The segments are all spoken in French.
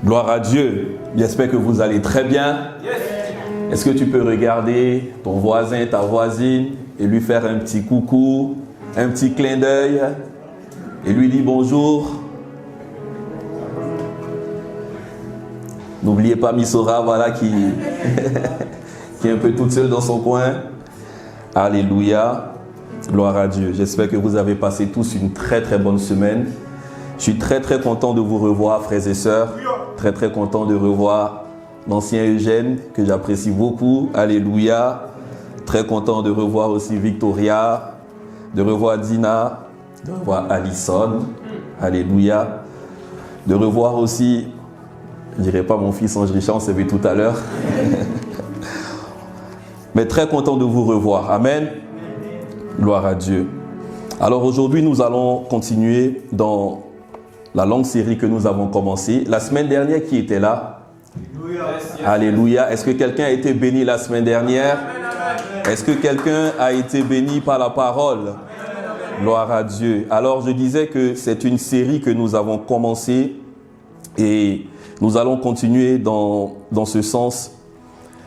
Gloire à Dieu. J'espère que vous allez très bien. Est-ce que tu peux regarder ton voisin, ta voisine et lui faire un petit coucou, un petit clin d'œil et lui dire bonjour? N'oubliez pas Missora, voilà, qui est un peu toute seule dans son coin. Alléluia. Gloire à Dieu. J'espère que vous avez passé tous une très très bonne semaine. Je suis très très content de vous revoir, frères et sœurs. Très très content de revoir l'ancien Eugène, que j'apprécie beaucoup. Alléluia. Très content de revoir aussi Victoria, de revoir Dina, de revoir Alison. Alléluia. De revoir aussi, je ne dirais pas mon fils Ange Richard, on s'est vu tout à l'heure. Mais très content de vous revoir. Amen. Gloire à Dieu. Alors aujourd'hui, nous allons continuer dans la longue série que nous avons commencée. La semaine dernière, qui était là? Alléluia. Est-ce que quelqu'un a été béni la semaine dernière? Est-ce que quelqu'un a été béni par la parole? Gloire à Dieu. Alors je disais que c'est une série que nous avons commencée et nous allons continuer dans ce sens.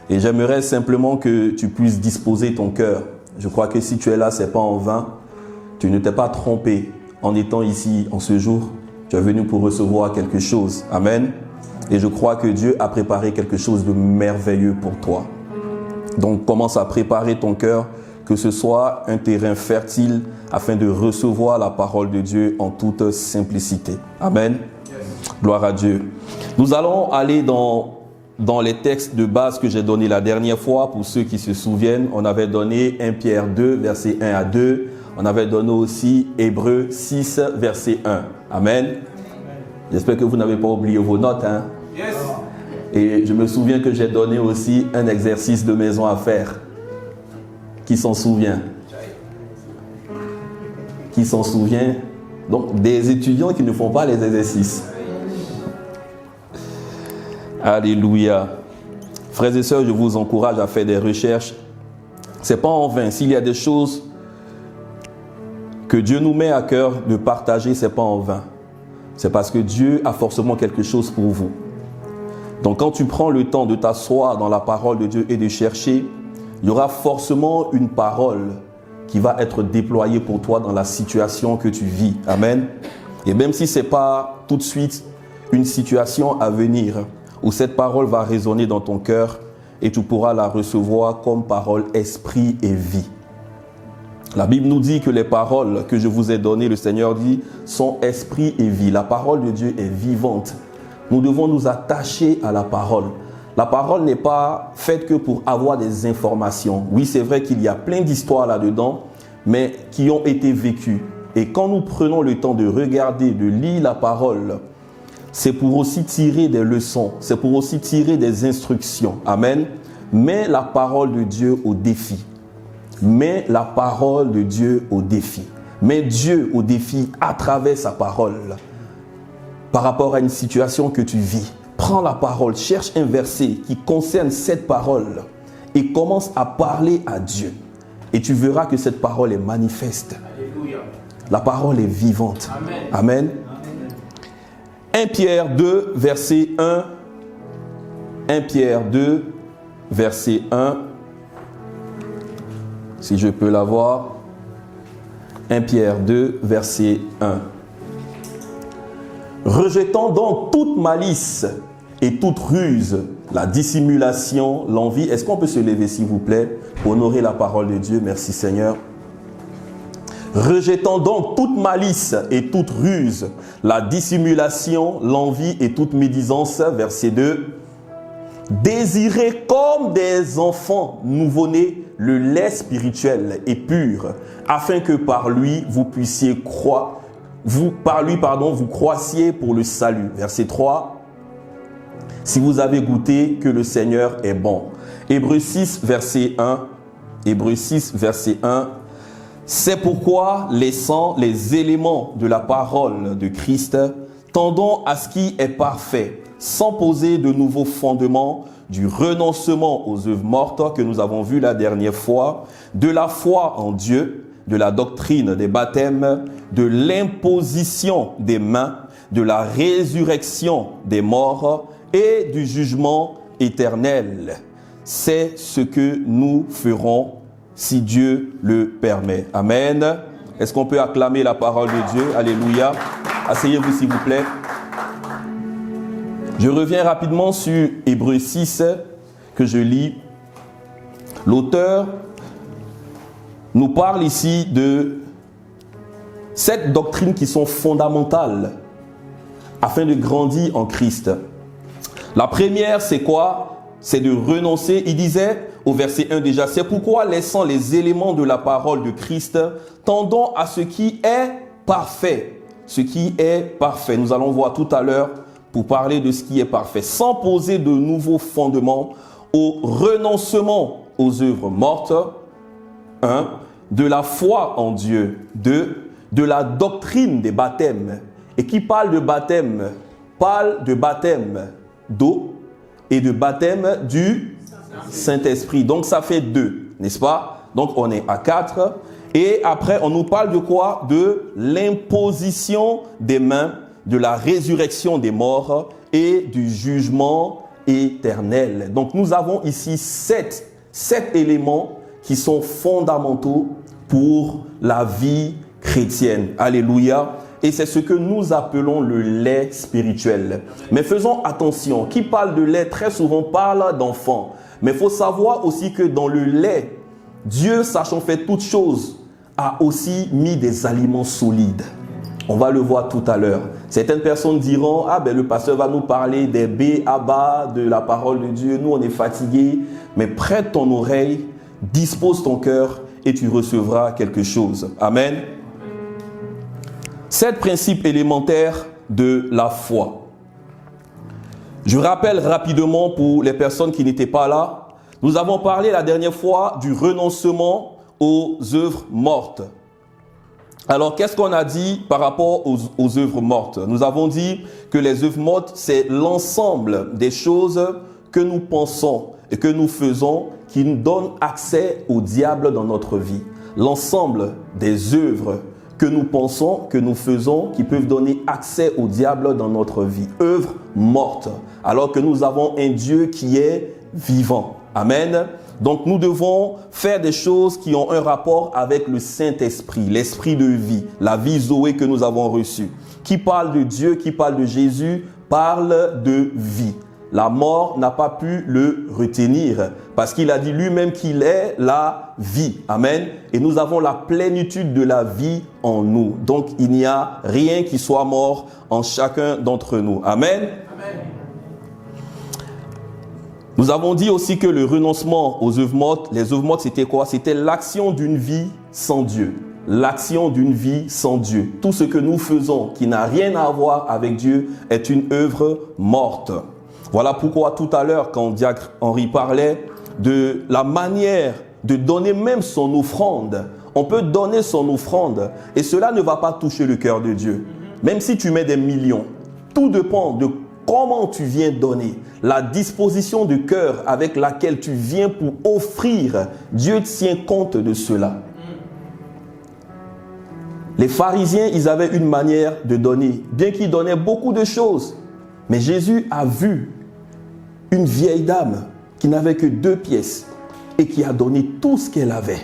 Et j'aimerais simplement que tu puisses disposer ton cœur. Je crois que si tu es là, ce n'est pas en vain. Tu ne t'es pas trompé en étant ici en ce jour. Tu es venu pour recevoir quelque chose. Amen. Et je crois que Dieu a préparé quelque chose de merveilleux pour toi. Donc commence à préparer ton cœur, que ce soit un terrain fertile afin de recevoir la parole de Dieu en toute simplicité. Amen. Gloire à Dieu. Nous allons aller dans les textes de base que j'ai donnés la dernière fois. Pour ceux qui se souviennent, on avait donné 1 Pierre 2, versets 1 à 2. On avait donné aussi Hébreux 6, verset 1. Amen. J'espère que vous n'avez pas oublié vos notes. Hein? Yes. Et je me souviens que j'ai donné aussi un exercice de maison à faire. Qui s'en souvient? Qui s'en souvient? Donc, des étudiants qui ne font pas les exercices. Alléluia. Frères et sœurs, je vous encourage à faire des recherches. Ce n'est pas en vain. S'il y a des choses que Dieu nous met à cœur de partager, ce n'est pas en vain. C'est parce que Dieu a forcément quelque chose pour vous. Donc quand tu prends le temps de t'asseoir dans la parole de Dieu et de chercher, il y aura forcément une parole qui va être déployée pour toi dans la situation que tu vis. Amen. Et même si ce n'est pas tout de suite une situation à venir, où cette parole va résonner dans ton cœur et tu pourras la recevoir comme parole esprit et vie. La Bible nous dit que les paroles que je vous ai données, le Seigneur dit, sont esprit et vie. La parole de Dieu est vivante. Nous devons nous attacher à la parole. La parole n'est pas faite que pour avoir des informations. Oui, c'est vrai qu'il y a plein d'histoires là-dedans, mais qui ont été vécues. Et quand nous prenons le temps de regarder, de lire la parole, c'est pour aussi tirer des leçons, c'est pour aussi tirer des instructions. Amen. Mets la parole de Dieu au défi. Mets la parole de Dieu au défi. Mets Dieu au défi à travers sa parole. Par rapport à une situation que tu vis, prends la parole, cherche un verset qui concerne cette parole et commence à parler à Dieu. Et tu verras que cette parole est manifeste. Alléluia. La parole est vivante. Amen. Amen. 1 Pierre 2, verset 1. 1 Pierre 2, verset 1. Si je peux l'avoir. 1 Pierre 2, verset 1. Rejetant donc toute malice et toute ruse, la dissimulation, l'envie. Est-ce qu'on peut se lever, s'il vous plaît, pour honorer la parole de Dieu? Merci Seigneur. Rejetant donc toute malice et toute ruse, la dissimulation, l'envie et toute médisance, verset 2. Désirez comme des enfants nouveau-nés le lait spirituel et pur, afin que par lui vous puissiez vous croissiez pour le salut. Verset 3. Si vous avez goûté que le Seigneur est bon. Hébreux 6, verset 1. Hébreux 6, verset 1. C'est pourquoi, laissant les éléments de la parole de Christ, tendons à ce qui est parfait, sans poser de nouveaux fondements, du renoncement aux œuvres mortes que nous avons vu la dernière fois, de la foi en Dieu, de la doctrine des baptêmes, de l'imposition des mains, de la résurrection des morts et du jugement éternel. C'est ce que nous ferons si Dieu le permet. Amen. Est-ce qu'on peut acclamer la parole de Dieu? Alléluia. Asseyez-vous s'il vous plaît. Je reviens rapidement sur Hébreux 6 que je lis. L'auteur nous parle ici de 7 doctrines qui sont fondamentales afin de grandir en Christ. La première, c'est quoi? C'est de renoncer. Il disait au verset 1 déjà, c'est pourquoi laissant les éléments de la parole de Christ, tendons à ce qui est parfait. Ce qui est parfait. Nous allons voir tout à l'heure pour parler de ce qui est parfait. Sans poser de nouveaux fondements au renoncement aux œuvres mortes. 1. De la foi en Dieu. 2. De la doctrine des baptêmes. Et qui parle de baptême? Parle de baptême d'eau et de baptême du Saint-Esprit. Donc ça fait 2, n'est-ce pas? Donc on est à 4. Et après on nous parle de quoi? De l'imposition des mains, de la résurrection des morts et du jugement éternel. Donc nous avons ici 7 éléments qui sont fondamentaux pour la vie chrétienne. Alléluia. Et c'est ce que nous appelons le lait spirituel. Mais faisons attention, qui parle de lait très souvent parle d'enfant. Mais il faut savoir aussi que dans le lait, Dieu, sachant faire toutes choses, a aussi mis des aliments solides. On va le voir tout à l'heure. Certaines personnes diront, ah ben le pasteur va nous parler des b.a.ba, de la parole de Dieu. Nous on est fatigués. Mais prête ton oreille, dispose ton cœur et tu recevras quelque chose. Amen. 7 principes élémentaires de la foi. Je rappelle rapidement pour les personnes qui n'étaient pas là. Nous avons parlé la dernière fois du renoncement aux œuvres mortes. Alors, qu'est-ce qu'on a dit par rapport aux œuvres mortes? Nous avons dit que les œuvres mortes, c'est l'ensemble des choses que nous pensons et que nous faisons qui nous donnent accès au diable dans notre vie. L'ensemble des œuvres que nous pensons, que nous faisons, qui peuvent donner accès au diable dans notre vie. Œuvres mortes, alors que nous avons un Dieu qui est vivant. Amen. Donc nous devons faire des choses qui ont un rapport avec le Saint-Esprit, l'Esprit de vie, la vie Zoé que nous avons reçue. Qui parle de Dieu, qui parle de Jésus, parle de vie. La mort n'a pas pu le retenir parce qu'il a dit lui-même qu'il est la vie. Amen. Et nous avons la plénitude de la vie en nous. Donc, il n'y a rien qui soit mort en chacun d'entre nous. Amen. Amen. Nous avons dit aussi que le renoncement aux œuvres mortes, les œuvres mortes, c'était quoi? C'était l'action d'une vie sans Dieu. L'action d'une vie sans Dieu. Tout ce que nous faisons qui n'a rien à voir avec Dieu est une œuvre morte. Voilà pourquoi tout à l'heure, quand Diacre Henri parlait de la manière de donner même son offrande, on peut donner son offrande et cela ne va pas toucher le cœur de Dieu. Même si tu mets des millions, tout dépend de comment tu viens donner, la disposition de cœur avec laquelle tu viens pour offrir. Dieu tient compte de cela. Les pharisiens, ils avaient une manière de donner, bien qu'ils donnaient beaucoup de choses. Mais Jésus a vu une vieille dame qui n'avait que 2 pièces et qui a donné tout ce qu'elle avait.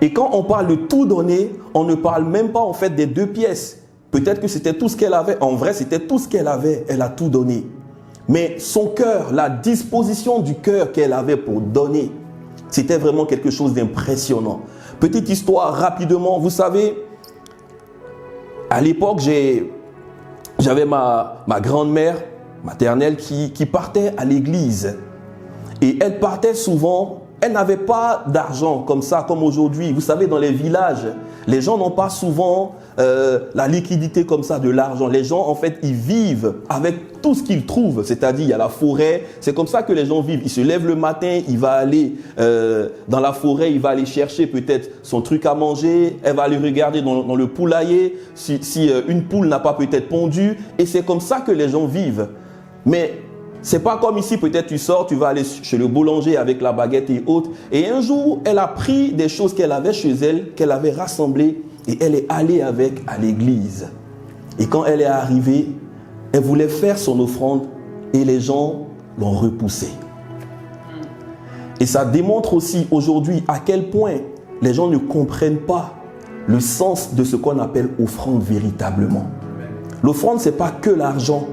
Et quand on parle de tout donner, on ne parle même pas en fait des 2 pièces. Peut-être que c'était tout ce qu'elle avait. En vrai, c'était tout ce qu'elle avait. Elle a tout donné. Mais son cœur, la disposition du cœur qu'elle avait pour donner, c'était vraiment quelque chose d'impressionnant. Petite histoire rapidement. Vous savez, à l'époque, j'avais ma grand-mère maternelle qui partait à l'église. Et elle partait souvent, elle n'avait pas d'argent comme ça, comme aujourd'hui. Vous savez, dans les villages, les gens n'ont pas souvent la liquidité comme ça de l'argent. Les gens, en fait, ils vivent avec tout ce qu'ils trouvent. C'est-à-dire, il y a la forêt. C'est comme ça que les gens vivent. Ils se lèvent le matin, il va aller dans la forêt, il va aller chercher peut-être son truc à manger. Elle va aller regarder dans le poulailler si une poule n'a pas peut-être pondu. Et c'est comme ça que les gens vivent. Mais c'est pas comme ici, peut-être tu sors, tu vas aller chez le boulanger avec la baguette et autres. Et un jour, elle a pris des choses qu'elle avait chez elle, qu'elle avait rassemblées, et elle est allée avec à l'église. Et quand elle est arrivée, elle voulait faire son offrande et les gens l'ont repoussée. Et ça démontre aussi aujourd'hui à quel point les gens ne comprennent pas le sens de ce qu'on appelle offrande véritablement. L'offrande, ce n'est pas que l'argent,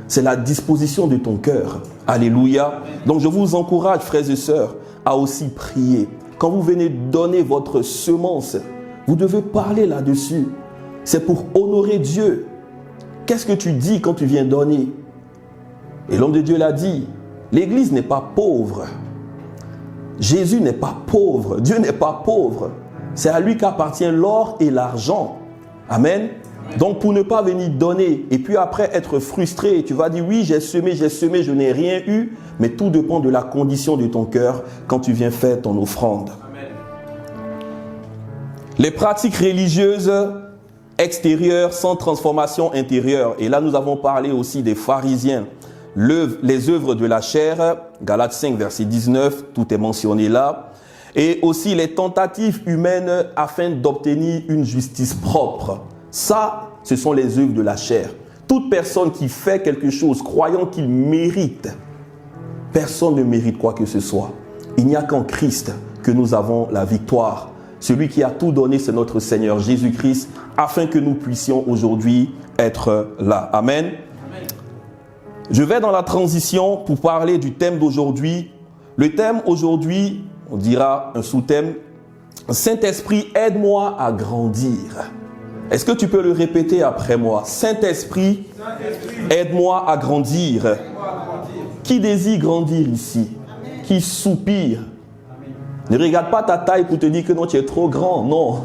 c'est la disposition de ton cœur. Alléluia. Donc je vous encourage, frères et sœurs, à aussi prier. Quand vous venez donner votre semence, vous devez parler là-dessus. C'est pour honorer Dieu. Qu'est-ce que tu dis quand tu viens donner? Et l'homme de Dieu l'a dit, l'Église n'est pas pauvre. Jésus n'est pas pauvre. Dieu n'est pas pauvre. C'est à lui qu'appartient l'or et l'argent. Amen. Donc pour ne pas venir donner et puis après être frustré, tu vas dire oui, j'ai semé, je n'ai rien eu. Mais tout dépend de la condition de ton cœur quand tu viens faire ton offrande. Amen. Les pratiques religieuses extérieures sans transformation intérieure. Et là, nous avons parlé aussi des pharisiens. Les œuvres de la chair, Galates 5, verset 19, tout est mentionné là. Et aussi les tentatives humaines afin d'obtenir une justice propre. Ça, ce sont les œuvres de la chair. Toute personne qui fait quelque chose croyant qu'il mérite, personne ne mérite quoi que ce soit. Il n'y a qu'en Christ que nous avons la victoire. Celui qui a tout donné, c'est notre Seigneur Jésus-Christ, afin que nous puissions aujourd'hui être là. Amen. Je vais dans la transition pour parler du thème d'aujourd'hui. Le thème aujourd'hui, on dira un sous-thème, Saint-Esprit, aide-moi à grandir. Est-ce que tu peux le répéter après moi? Saint-Esprit, aide-moi à grandir. Qui désire grandir ici? Qui soupire? Ne regarde pas ta taille pour te dire que non, tu es trop grand. Non.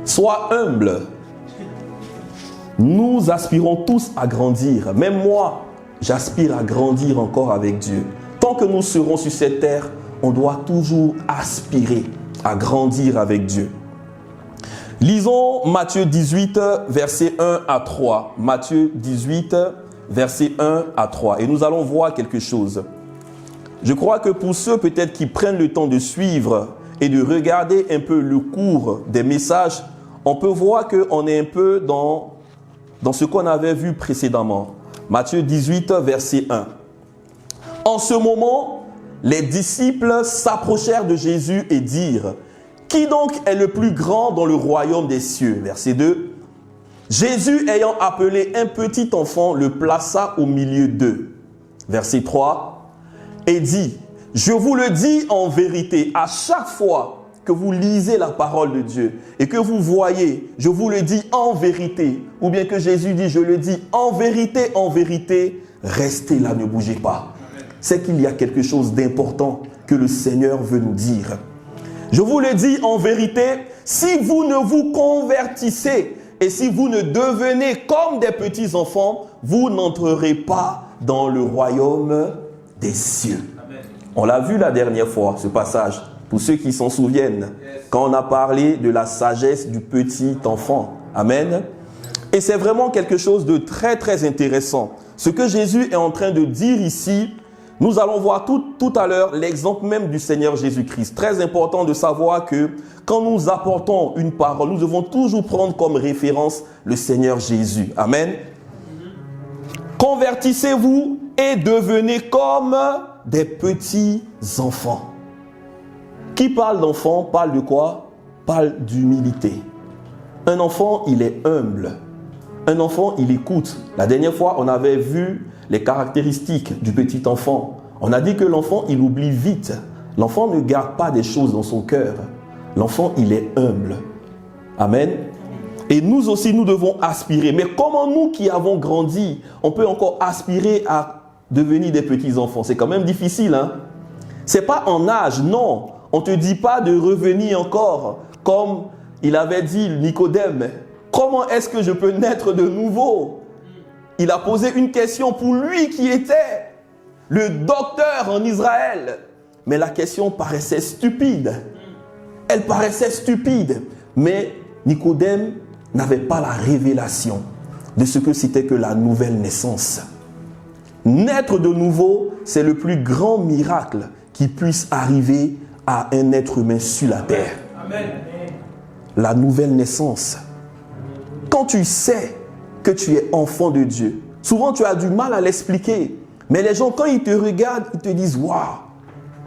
Sois humble. Nous aspirons tous à grandir. Même moi, j'aspire à grandir encore avec Dieu. Tant que nous serons sur cette terre, on doit toujours aspirer à grandir avec Dieu. Lisons Matthieu 18, versets 1 à 3. Matthieu 18, versets 1 à 3. Et nous allons voir quelque chose. Je crois que pour ceux peut-être qui prennent le temps de suivre et de regarder un peu le cours des messages, on peut voir qu'on est un peu dans ce qu'on avait vu précédemment. Matthieu 18, verset 1. En ce moment, les disciples s'approchèrent de Jésus et dirent, « Qui donc est le plus grand dans le royaume des cieux ?» Verset 2. Jésus, ayant appelé un petit enfant, le plaça au milieu d'eux. Verset 3. Et dit, « Je vous le dis en vérité, à chaque fois que vous lisez la parole de Dieu et que vous voyez, je vous le dis en vérité, ou bien que Jésus dit, je le dis en vérité, restez là, ne bougez pas. » C'est qu'il y a quelque chose d'important que le Seigneur veut nous dire. Je vous le dis en vérité, si vous ne vous convertissez et si vous ne devenez comme des petits enfants, vous n'entrerez pas dans le royaume des cieux. Amen. On l'a vu la dernière fois, ce passage, pour ceux qui s'en souviennent, quand on a parlé de la sagesse du petit enfant. Amen. Et c'est vraiment quelque chose de très très intéressant. Ce que Jésus est en train de dire ici, nous allons voir tout à l'heure l'exemple même du Seigneur Jésus-Christ. Très important de savoir que quand nous apportons une parole, nous devons toujours prendre comme référence le Seigneur Jésus. Amen. Convertissez-vous et devenez comme des petits enfants. Qui parle d'enfant parle de quoi? Parle d'humilité. Un enfant, il est humble. Un enfant, il écoute. La dernière fois, on avait vu les caractéristiques du petit enfant. On a dit que l'enfant, il oublie vite. L'enfant ne garde pas des choses dans son cœur. L'enfant, il est humble. Amen. Et nous aussi, nous devons aspirer. Mais comment nous qui avons grandi, on peut encore aspirer à devenir des petits-enfants? C'est quand même difficile, hein? C'est pas en âge, non. On ne te dit pas de revenir encore, comme il avait dit Nicodème. Comment est-ce que je peux naître de nouveau? Il a posé une question pour lui qui était le docteur en Israël. Mais la question paraissait stupide. Elle paraissait stupide. Mais Nicodème n'avait pas la révélation de ce que c'était que la nouvelle naissance. Naître de nouveau, c'est le plus grand miracle qui puisse arriver à un être humain sur la terre. Amen. La nouvelle naissance. Quand tu sais que tu es enfant de Dieu. Souvent, tu as du mal à l'expliquer. Mais les gens, quand ils te regardent, ils te disent « Waouh,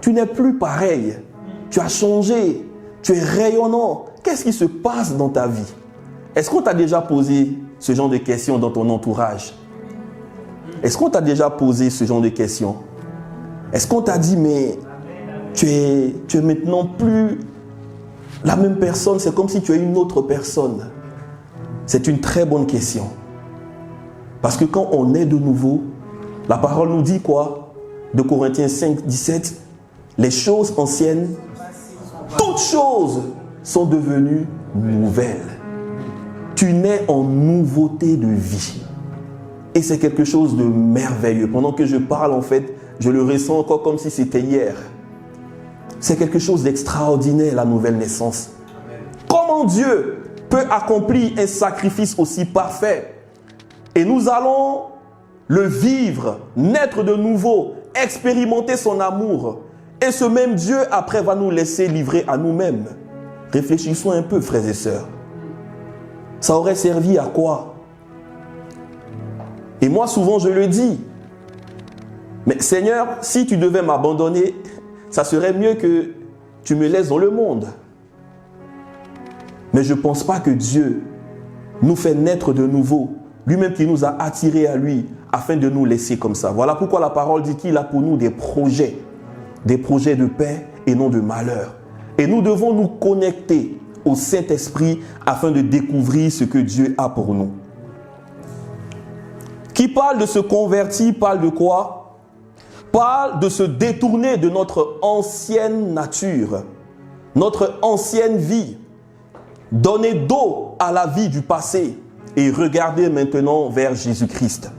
tu n'es plus pareil. Tu as changé. Tu es rayonnant. Qu'est-ce qui se passe dans ta vie ?» Est-ce qu'on t'a déjà posé ce genre de questions dans ton entourage? Est-ce qu'on t'a déjà posé ce genre de questions? Est-ce qu'on t'a dit « Mais tu es maintenant plus la même personne, c'est comme si tu es une autre personne ?» C'est une très bonne question. Parce que quand on est de nouveau, la parole nous dit quoi? De Corinthiens 5, 17, les choses anciennes, toutes choses sont devenues nouvelles. Tu nais en nouveauté de vie. Et c'est quelque chose de merveilleux. Pendant que je parle, en fait, je le ressens encore comme si c'était hier. C'est quelque chose d'extraordinaire, la nouvelle naissance. Comment Dieu peut accomplir un sacrifice aussi parfait? Et nous allons le vivre, naître de nouveau, expérimenter son amour. Et ce même Dieu, après, va nous laisser livrer à nous-mêmes. Réfléchissons un peu, frères et sœurs. Ça aurait servi à quoi? Et moi, souvent, je le dis. Mais Seigneur, si tu devais m'abandonner, ça serait mieux que tu me laisses dans le monde. Mais je ne pense pas que Dieu nous fait naître de nouveau. Lui-même qui nous a attirés à lui afin de nous laisser comme ça. Voilà pourquoi la parole dit qu'il a pour nous des projets de paix et non de malheur. Et nous devons nous connecter au Saint-Esprit afin de découvrir ce que Dieu a pour nous. Qui parle de se convertir, parle de quoi? Parle de se détourner de notre ancienne nature, notre ancienne vie, donner dos à la vie du passé et regarder maintenant vers Jésus-Christ.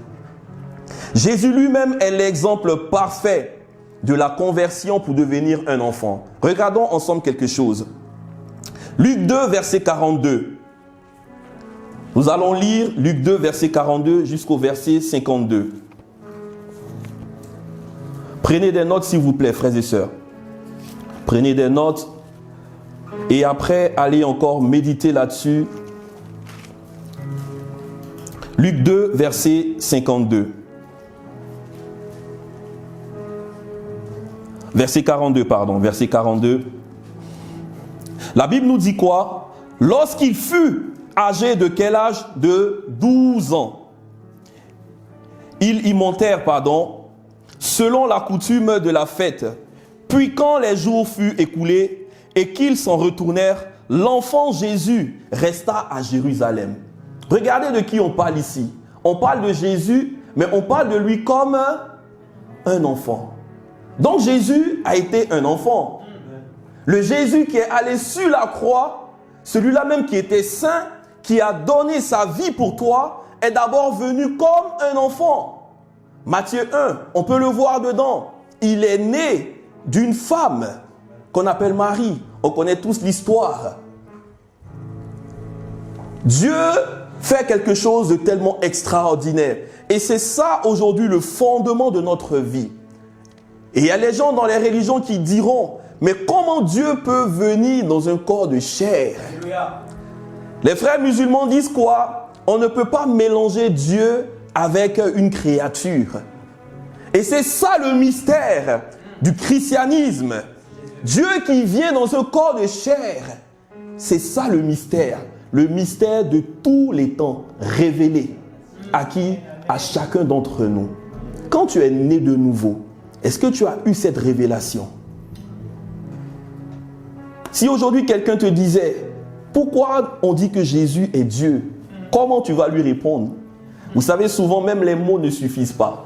Jésus lui-même est l'exemple parfait de la conversion pour devenir un enfant. Regardons ensemble quelque chose. Luc 2, verset 42. Nous allons lire Luc 2, verset 42 jusqu'au verset 52. Prenez des notes, s'il vous plaît, frères et sœurs. Prenez des notes et après, allez encore méditer là-dessus. Luc 2, verset 52. Verset 42, pardon. Verset 42. La Bible nous dit quoi? Lorsqu'il fut âgé de quel âge? De 12 ans. Ils y montèrent, selon la coutume de la fête. Puis quand les jours furent écoulés et qu'ils s'en retournèrent, l'enfant Jésus resta à Jérusalem. Regardez de qui on parle ici. On parle de Jésus, mais on parle de lui comme un enfant. Donc Jésus a été un enfant. Le Jésus qui est allé sur la croix, celui-là même qui était saint, qui a donné sa vie pour toi, est d'abord venu comme un enfant. Matthieu 1, on peut le voir dedans. Il est né d'une femme qu'on appelle Marie. On connaît tous l'histoire. Dieu fait quelque chose de tellement extraordinaire. Et c'est ça aujourd'hui le fondement de notre vie. Et il y a les gens dans les religions qui diront, mais comment Dieu peut venir dans un corps de chair? Les frères musulmans disent quoi? On ne peut pas mélanger Dieu avec une créature. Et c'est ça le mystère du christianisme. Dieu qui vient dans un corps de chair. C'est ça le mystère. Le mystère de tous les temps révélé. À qui? À chacun d'entre nous. Quand tu es né de nouveau, est-ce que tu as eu cette révélation? Si aujourd'hui quelqu'un te disait, pourquoi on dit que Jésus est Dieu? Comment tu vas lui répondre? Vous savez, souvent même les mots ne suffisent pas.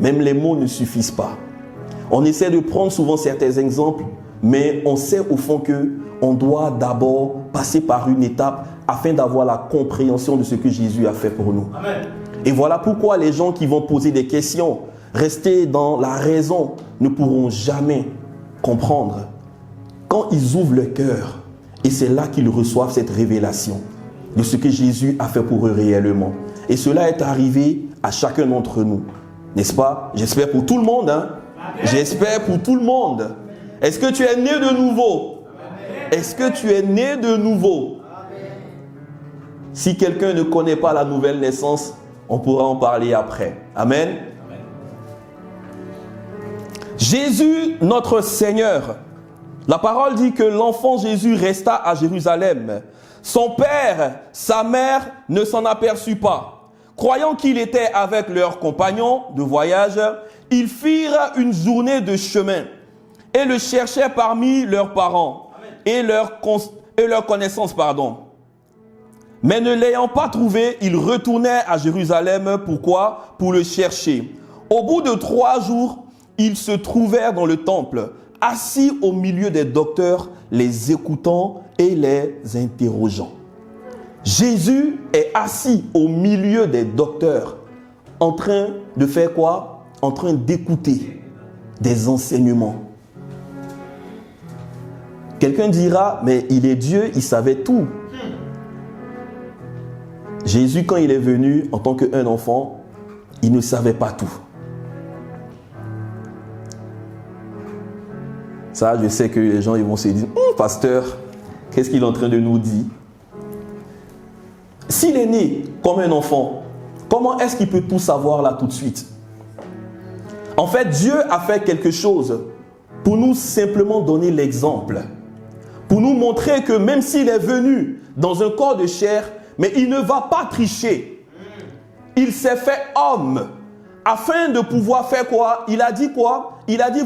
Même les mots ne suffisent pas. On essaie de prendre souvent certains exemples, mais on sait au fond qu'on doit d'abord passer par une étape afin d'avoir la compréhension de ce que Jésus a fait pour nous. Amen. Et voilà pourquoi les gens qui vont poser des questions, rester dans la raison, ne pourront jamais comprendre. Quand ils ouvrent le cœur, et c'est là qu'ils reçoivent cette révélation de ce que Jésus a fait pour eux réellement. Et cela est arrivé à chacun d'entre nous. N'est-ce pas? J'espère pour tout le monde. J'espère pour tout le monde. Est-ce que tu es né de nouveau? Est-ce que tu es né de nouveau? Si quelqu'un ne connaît pas la nouvelle naissance, on pourra en parler après. Amen. Amen. Jésus, notre Seigneur, la parole dit que l'enfant Jésus resta à Jérusalem. Son père, sa mère ne s'en aperçut pas. Croyant qu'il était avec leurs compagnons de voyage, ils firent une journée de chemin et le cherchaient parmi leurs parents et leurs connaissances. Mais ne l'ayant pas trouvé, ils retournaient à Jérusalem. Pourquoi? Pour le chercher. Au bout de 3 jours, ils se trouvèrent dans le temple, assis au milieu des docteurs, les écoutant et les interrogeant. Jésus est assis au milieu des docteurs, en train de faire quoi? En train d'écouter des enseignements. Quelqu'un dira, mais il est Dieu, il savait tout. Jésus, quand il est venu en tant qu'un enfant, il ne savait pas tout. Ça, je sais que les gens ils vont se dire, pasteur, qu'est-ce qu'il est en train de nous dire? S'il est né comme un enfant, comment est-ce qu'il peut tout savoir là tout de suite? En fait, Dieu a fait quelque chose pour nous simplement donner l'exemple. Pour nous montrer que même s'il est venu dans un corps de chair, mais il ne va pas tricher. Il s'est fait homme afin de pouvoir faire quoi? Il a dit quoi? Il a dit,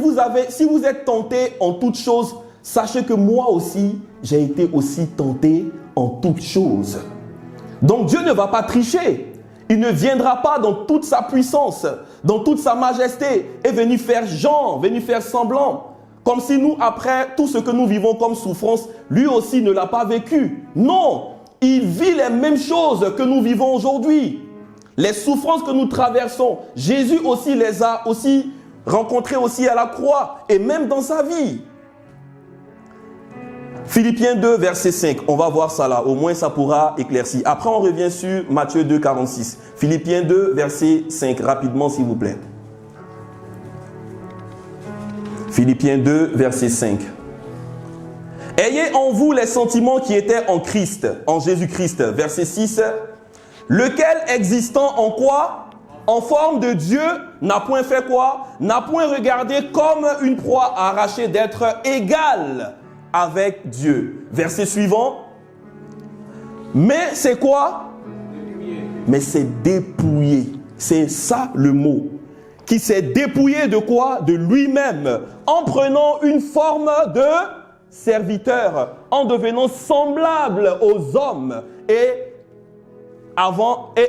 si vous êtes tentés en toutes choses, sachez que moi aussi, j'ai été aussi tenté en toutes choses. Donc Dieu ne va pas tricher. Il ne viendra pas dans toute sa puissance, dans toute sa majesté et venir faire genre, venir faire semblant. Comme si nous, après tout ce que nous vivons comme souffrance, lui aussi ne l'a pas vécu. Non, il vit les mêmes choses que nous vivons aujourd'hui. Les souffrances que nous traversons, Jésus aussi les a aussi rencontrées aussi à la croix et même dans sa vie. Philippiens 2, verset 5. On va voir ça là. Au moins, ça pourra éclaircir. Après, on revient sur Matthieu 2, 46. Philippiens 2, verset 5. Rapidement, s'il vous plaît. Philippiens 2, verset 5. Ayez en vous les sentiments qui étaient en Christ, en Jésus-Christ. Verset 6. Lequel existant en quoi? En forme de Dieu, n'a point fait quoi? N'a point regardé comme une proie arrachée d'être égal avec Dieu. Verset suivant. Mais c'est quoi? Mais c'est dépouillé. C'est ça le mot. Qui s'est dépouillé de quoi? De lui-même. En prenant une forme de serviteur. En devenant semblable aux hommes. Et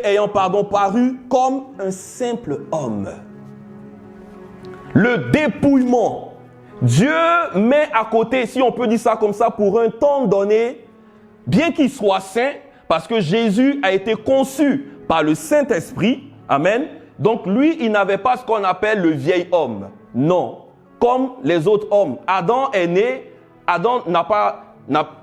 ayant paru comme un simple homme. Le dépouillement. Dieu met à côté, si on peut dire ça comme ça, pour un temps donné, bien qu'il soit saint, parce que Jésus a été conçu par le Saint-Esprit, amen. Donc lui, il n'avait pas ce qu'on appelle le vieil homme. Non, comme les autres hommes. Adam est né, Adam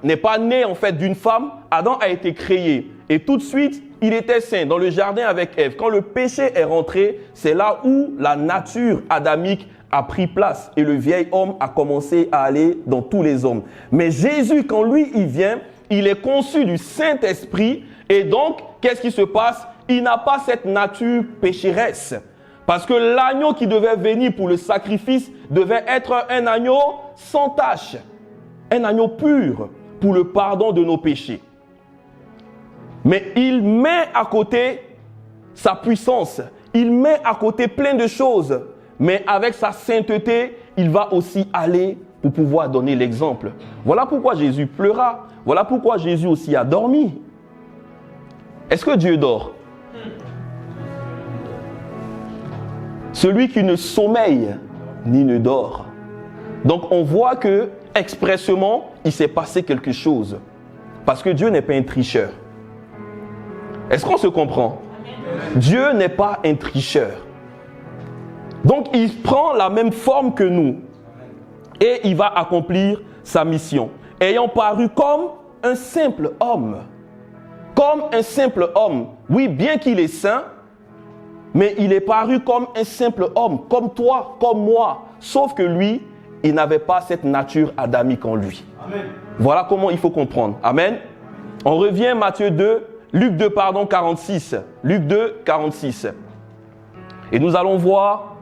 n'est pas né en fait d'une femme, Adam a été créé. Et tout de suite, il était saint dans le jardin avec Ève. Quand le péché est rentré, c'est là où la nature adamique a pris place et le vieil homme a commencé à aller dans tous les hommes. Mais Jésus, quand lui, il vient, il est conçu du Saint-Esprit et donc, qu'est-ce qui se passe? Il n'a pas cette nature pécheresse. Parce que l'agneau qui devait venir pour le sacrifice devait être un agneau sans tache, un agneau pur pour le pardon de nos péchés. Mais il met à côté sa puissance, il met à côté plein de choses. Mais avec sa sainteté, il va aussi aller pour pouvoir donner l'exemple. Voilà pourquoi Jésus pleura. Voilà pourquoi Jésus aussi a dormi. Est-ce que Dieu dort? Celui qui ne sommeille ni ne dort. Donc on voit que expressément, il s'est passé quelque chose. Parce que Dieu n'est pas un tricheur. Est-ce qu'on se comprend? Dieu n'est pas un tricheur. Donc, il prend la même forme que nous et il va accomplir sa mission. Ayant paru comme un simple homme. Comme un simple homme. Oui, bien qu'il est saint, mais il est paru comme un simple homme, comme toi, comme moi. Sauf que lui, il n'avait pas cette nature adamique en lui. Amen. Voilà comment il faut comprendre. Amen. On revient à Matthieu 2, Luc 2, 46. Luc 2, 46. Et nous allons voir.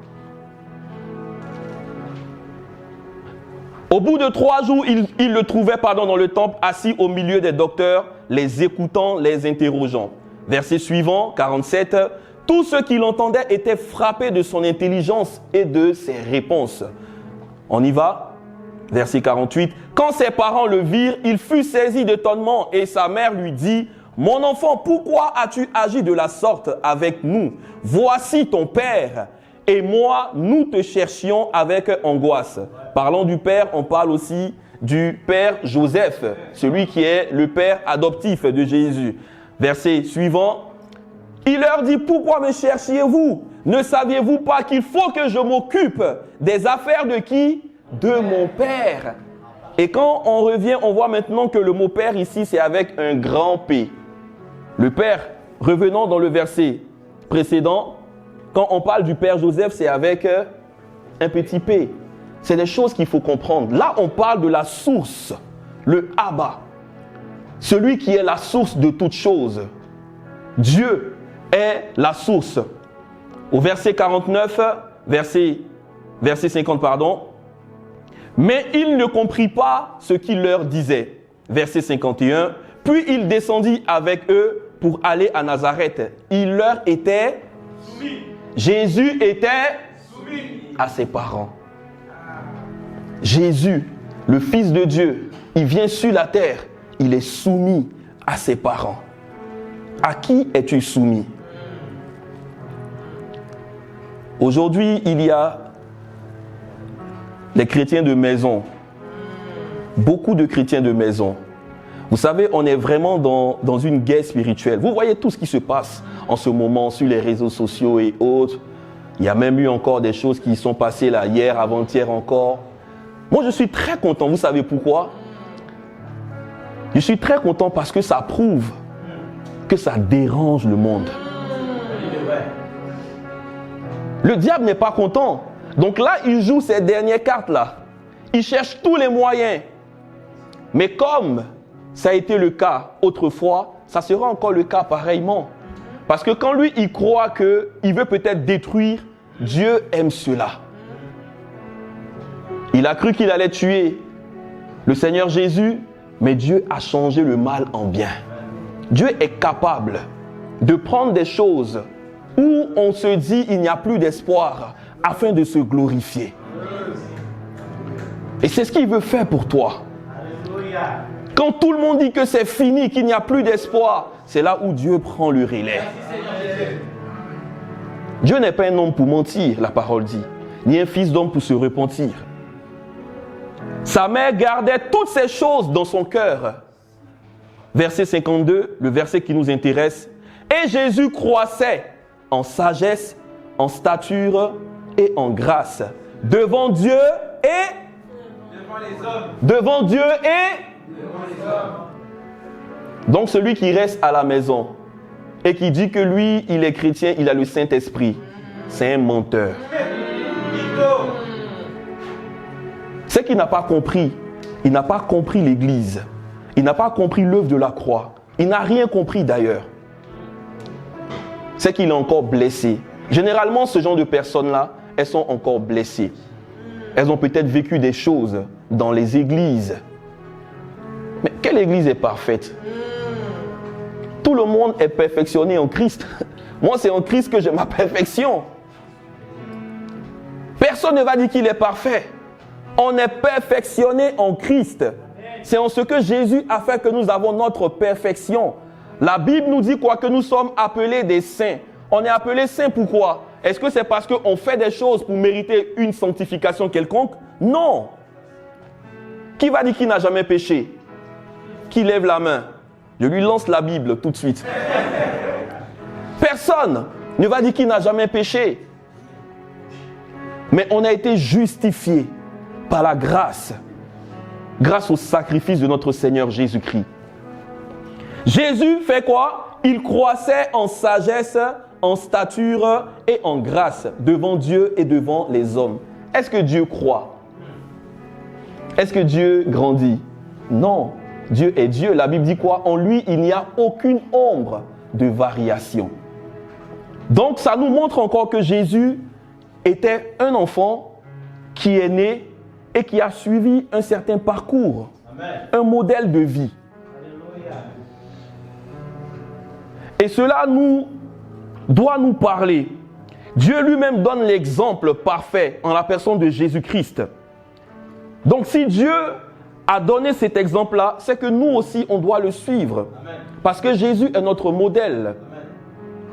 Au bout de 3 jours, il le trouvait dans le temple, assis au milieu des docteurs, les écoutant, les interrogeant. Verset suivant, 47. Tous ceux qui l'entendaient étaient frappés de son intelligence et de ses réponses. On y va. Verset 48. Quand ses parents le virent, il fut saisi d'étonnement et sa mère lui dit: mon enfant, pourquoi as-tu agi de la sorte avec nous? Voici ton père et moi, nous te cherchions avec angoisse. Parlant du père, on parle aussi du père Joseph, celui qui est le père adoptif de Jésus. Verset suivant. Il leur dit: pourquoi me cherchiez-vous? Ne saviez-vous pas qu'il faut que je m'occupe des affaires de qui? De mon père. Et quand on revient, on voit maintenant que le mot père ici, c'est avec un grand P. Le père, revenons dans le verset précédent, quand on parle du père Joseph, c'est avec un petit P. C'est des choses qu'il faut comprendre. Là, on parle de la source, le Abba, celui qui est la source de toutes choses. Dieu est la source. Au verset 49, verset 50, mais il ne comprit pas ce qu'il leur disait. Verset 51, puis il descendit avec eux pour aller à Nazareth. Il leur était soumis. Jésus était soumis à ses parents. Jésus, le Fils de Dieu, il vient sur la terre, il est soumis à ses parents. À qui es-tu soumis? Aujourd'hui, il y a les chrétiens de maison. Beaucoup de chrétiens de maison. Vous savez, on est vraiment dans une guerre spirituelle. Vous voyez tout ce qui se passe en ce moment sur les réseaux sociaux et autres. Il y a même eu encore des choses qui sont passées là, hier, avant-hier encore. Moi, je suis très content. Vous savez pourquoi? Je suis très content parce que ça prouve que ça dérange le monde. Le diable n'est pas content. Donc là, il joue ces dernières cartes-là. Il cherche tous les moyens. Mais comme ça a été le cas autrefois, ça sera encore le cas pareillement. Parce que quand lui, il croit qu'il veut peut-être détruire, Dieu aime cela. Il a cru qu'il allait tuer le Seigneur Jésus, mais Dieu a changé le mal en bien. Dieu est capable de prendre des choses où on se dit il n'y a plus d'espoir afin de se glorifier. Et c'est ce qu'il veut faire pour toi. Quand tout le monde dit que c'est fini, qu'il n'y a plus d'espoir, c'est là où Dieu prend le relais. Dieu n'est pas un homme pour mentir, la parole dit, ni un fils d'homme pour se repentir. Sa mère gardait toutes ces choses dans son cœur. Verset 52, le verset qui nous intéresse. Et Jésus croissait en sagesse, en stature et en grâce devant Dieu et devant les hommes. Devant Dieu et devant les hommes. Donc celui qui reste à la maison et qui dit que lui, il est chrétien, il a le Saint-Esprit, c'est un menteur. C'est qu'il n'a pas compris. Il n'a pas compris l'Église. Il n'a pas compris l'œuvre de la croix. Il n'a rien compris d'ailleurs. C'est qu'il est encore blessé. Généralement, ce genre de personnes-là, elles sont encore blessées. Elles ont peut-être vécu des choses dans les églises. Mais quelle église est parfaite? Tout le monde est perfectionné en Christ. Moi, c'est en Christ que j'ai ma perfection. Personne ne va dire qu'il est parfait. On est perfectionné en Christ. C'est en ce que Jésus a fait que nous avons notre perfection. La Bible nous dit quoi? Que nous sommes appelés des saints. On est appelés saints pourquoi? Est-ce que c'est parce qu'on fait des choses pour mériter une sanctification quelconque? Non. Qui va dire qu'il n'a jamais péché? Qui lève la main? Je lui lance la Bible tout de suite. Personne ne va dire qu'il n'a jamais péché. Mais on a été justifiés par la grâce, grâce au sacrifice de notre Seigneur Jésus-Christ. Jésus fait quoi? Il croissait en sagesse, en stature et en grâce devant Dieu et devant les hommes. Est-ce que Dieu croit? Est-ce que Dieu grandit? Non. Dieu est Dieu. La Bible dit quoi? En lui, il n'y a aucune ombre de variation. Donc, ça nous montre encore que Jésus était un enfant qui est né et qui a suivi un certain parcours, un modèle de vie. Et cela doit nous parler. Dieu lui-même donne l'exemple parfait en la personne de Jésus-Christ. Donc, si Dieu a donné cet exemple-là, c'est que nous aussi, on doit le suivre. Parce que Jésus est notre modèle.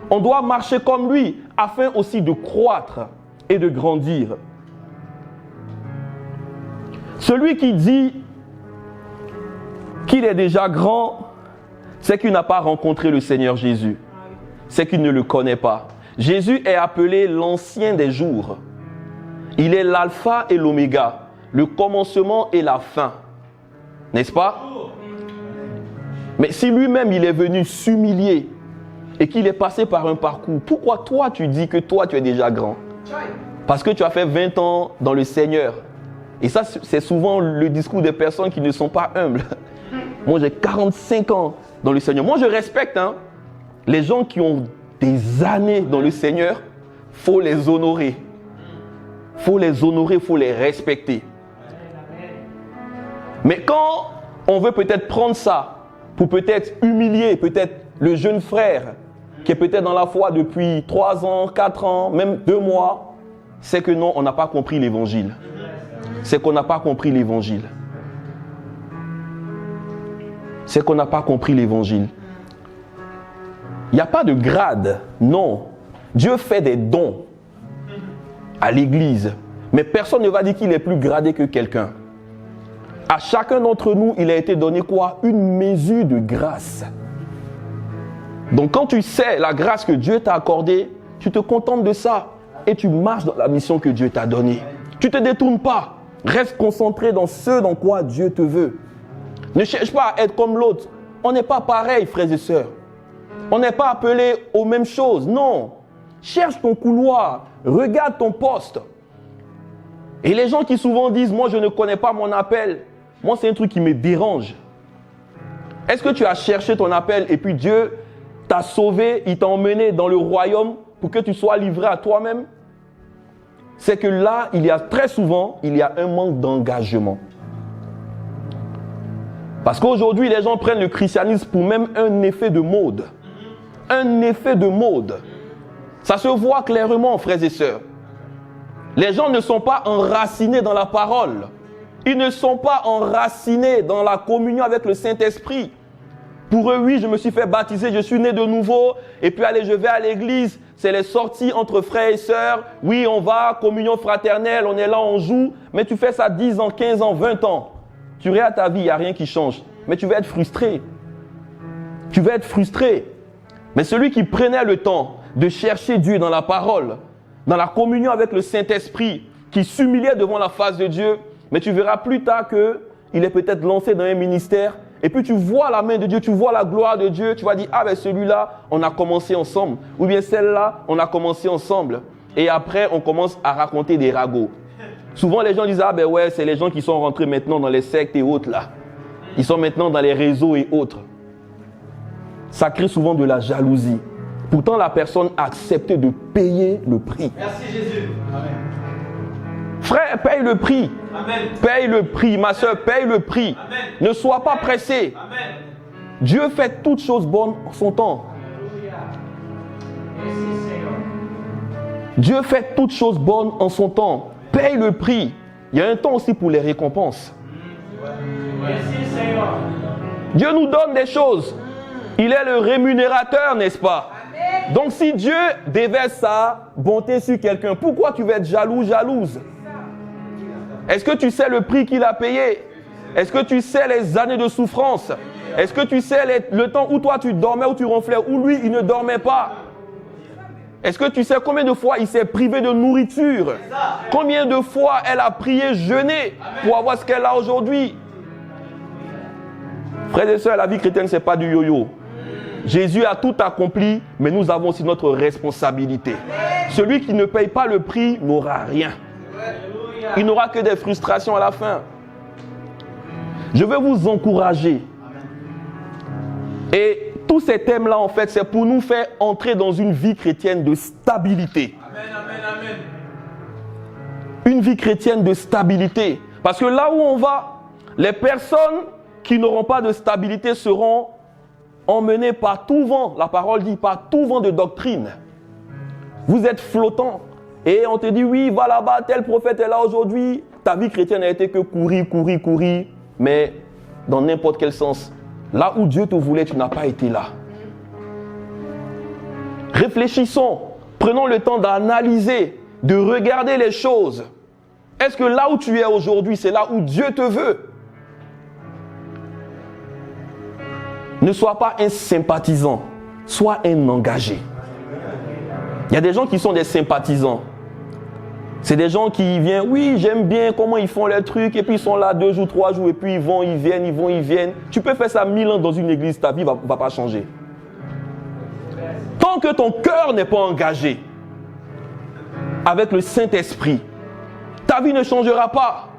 On doit marcher comme lui, afin aussi de croître et de grandir. Celui qui dit qu'il est déjà grand, c'est qu'il n'a pas rencontré le Seigneur Jésus. C'est qu'il ne le connaît pas. Jésus est appelé l'ancien des jours. Il est l'alpha et l'oméga, le commencement et la fin. N'est-ce pas? Mais si lui-même il est venu s'humilier et qu'il est passé par un parcours, pourquoi toi tu dis que toi tu es déjà grand? Parce que tu as fait 20 ans dans le Seigneur. Et ça, c'est souvent le discours des personnes qui ne sont pas humbles. Moi, j'ai 45 ans dans le Seigneur. Moi, je respecte les gens qui ont des années dans le Seigneur. Il faut les honorer. Il faut les honorer, il faut les respecter. Mais quand on veut peut-être prendre ça pour peut-être humilier peut-être le jeune frère qui est peut-être dans la foi depuis 3 ans, 4 ans, même 2 mois, c'est que non, on n'a pas compris l'évangile. C'est qu'on n'a pas compris l'évangile. C'est qu'on n'a pas compris l'évangile. Il n'y a pas de grade, non. Dieu fait des dons à l'église, mais personne ne va dire qu'il est plus gradé que quelqu'un. À chacun d'entre nous, il a été donné quoi? Une mesure de grâce. Donc quand tu sais la grâce que Dieu t'a accordée, tu te contentes de ça et tu marches dans la mission que Dieu t'a donnée. Tu ne te détournes pas. Reste concentré dans ce dans quoi Dieu te veut. Ne cherche pas à être comme l'autre. On n'est pas pareil, frères et sœurs. On n'est pas appelés aux mêmes choses. Non. Cherche ton couloir. Regarde ton poste. Et les gens qui souvent disent, moi je ne connais pas mon appel. Moi c'est un truc qui me dérange. Est-ce que tu as cherché ton appel et puis Dieu t'a sauvé, il t'a emmené dans le royaume pour que tu sois livré à toi-même? C'est que là, très souvent, il y a un manque d'engagement. Parce qu'aujourd'hui, les gens prennent le christianisme pour même un effet de mode. Un effet de mode. Ça se voit clairement, frères et sœurs. Les gens ne sont pas enracinés dans la parole. Ils ne sont pas enracinés dans la communion avec le Saint-Esprit. Pour eux, oui, je me suis fait baptiser, je suis né de nouveau. Et puis, allez, je vais à l'église. C'est les sorties entre frères et sœurs. Oui, on va, communion fraternelle, on est là, on joue. Mais tu fais ça 10 ans, 15 ans, 20 ans. Tu regardes ta vie, il n'y a rien qui change. Mais tu vas être frustré. Tu vas être frustré. Mais celui qui prenait le temps de chercher Dieu dans la parole, dans la communion avec le Saint-Esprit, qui s'humiliait devant la face de Dieu, mais tu verras plus tard qu'il est peut-être lancé dans un ministère. Et puis tu vois la main de Dieu, tu vois la gloire de Dieu, tu vas dire, ah ben celui-là, on a commencé ensemble. Ou bien celle-là, on a commencé ensemble. Et après, on commence à raconter des ragots. Souvent, les gens disent, ah ben ouais, c'est les gens qui sont rentrés maintenant dans les sectes et autres là. Ils sont maintenant dans les réseaux et autres. Ça crée souvent de la jalousie. Pourtant, la personne a accepté de payer le prix. Merci Jésus. Amen. Frère, paye le prix. Amen. Paye le prix. Ma soeur, paye le prix. Amen. Ne sois pas pressé. Amen. Dieu fait toutes choses bonnes en son temps. Alléluia. Merci Seigneur. Dieu fait toutes choses bonnes en son temps. Paye le prix. Il y a un temps aussi pour les récompenses. Merci Seigneur. Dieu nous donne des choses. Il est le rémunérateur, n'est-ce pas? Amen. Donc si Dieu déverse sa bonté sur quelqu'un, pourquoi tu vas être jaloux, jalouse? Est-ce que tu sais le prix qu'il a payé? Est-ce que tu sais les années de souffrance? Est-ce que tu sais le temps où toi tu dormais, où tu ronflais, où lui il ne dormait pas? Est-ce que tu sais combien de fois il s'est privé de nourriture? Combien de fois elle a prié, jeûné pour avoir ce qu'elle a aujourd'hui? Frères et sœurs, la vie chrétienne, ce n'est pas du yo-yo. Jésus a tout accompli, mais nous avons aussi notre responsabilité. Celui qui ne paye pas le prix n'aura rien. Il n'aura que des frustrations à la fin. Je veux vous encourager Et tous ces thèmes-là, en fait, c'est pour nous faire entrer dans une vie chrétienne de stabilité. Amen, amen, amen. Une vie chrétienne de stabilité. Parce que là où on va, les personnes qui n'auront pas de stabilité seront emmenées par tout vent. La parole dit par tout vent de doctrine. Vous êtes flottant. Et on te dit, oui, va là-bas, tel prophète est là aujourd'hui. Ta vie chrétienne n'a été que courir. Mais dans n'importe quel sens. Là où Dieu te voulait, tu n'as pas été là. Réfléchissons. Prenons le temps d'analyser, de regarder les choses. Est-ce que là où tu es aujourd'hui, c'est là où Dieu te veut? Ne sois pas un sympathisant, sois un engagé. Il y a des gens qui sont des sympathisants. C'est des gens qui viennent, oui, j'aime bien comment ils font les trucs, et puis ils sont là 2 jours, 3 jours, et puis ils vont, ils viennent. Tu peux faire ça 1000 ans dans une église, ta vie ne va pas changer. Tant que ton cœur n'est pas engagé avec le Saint-Esprit, ta vie ne changera pas.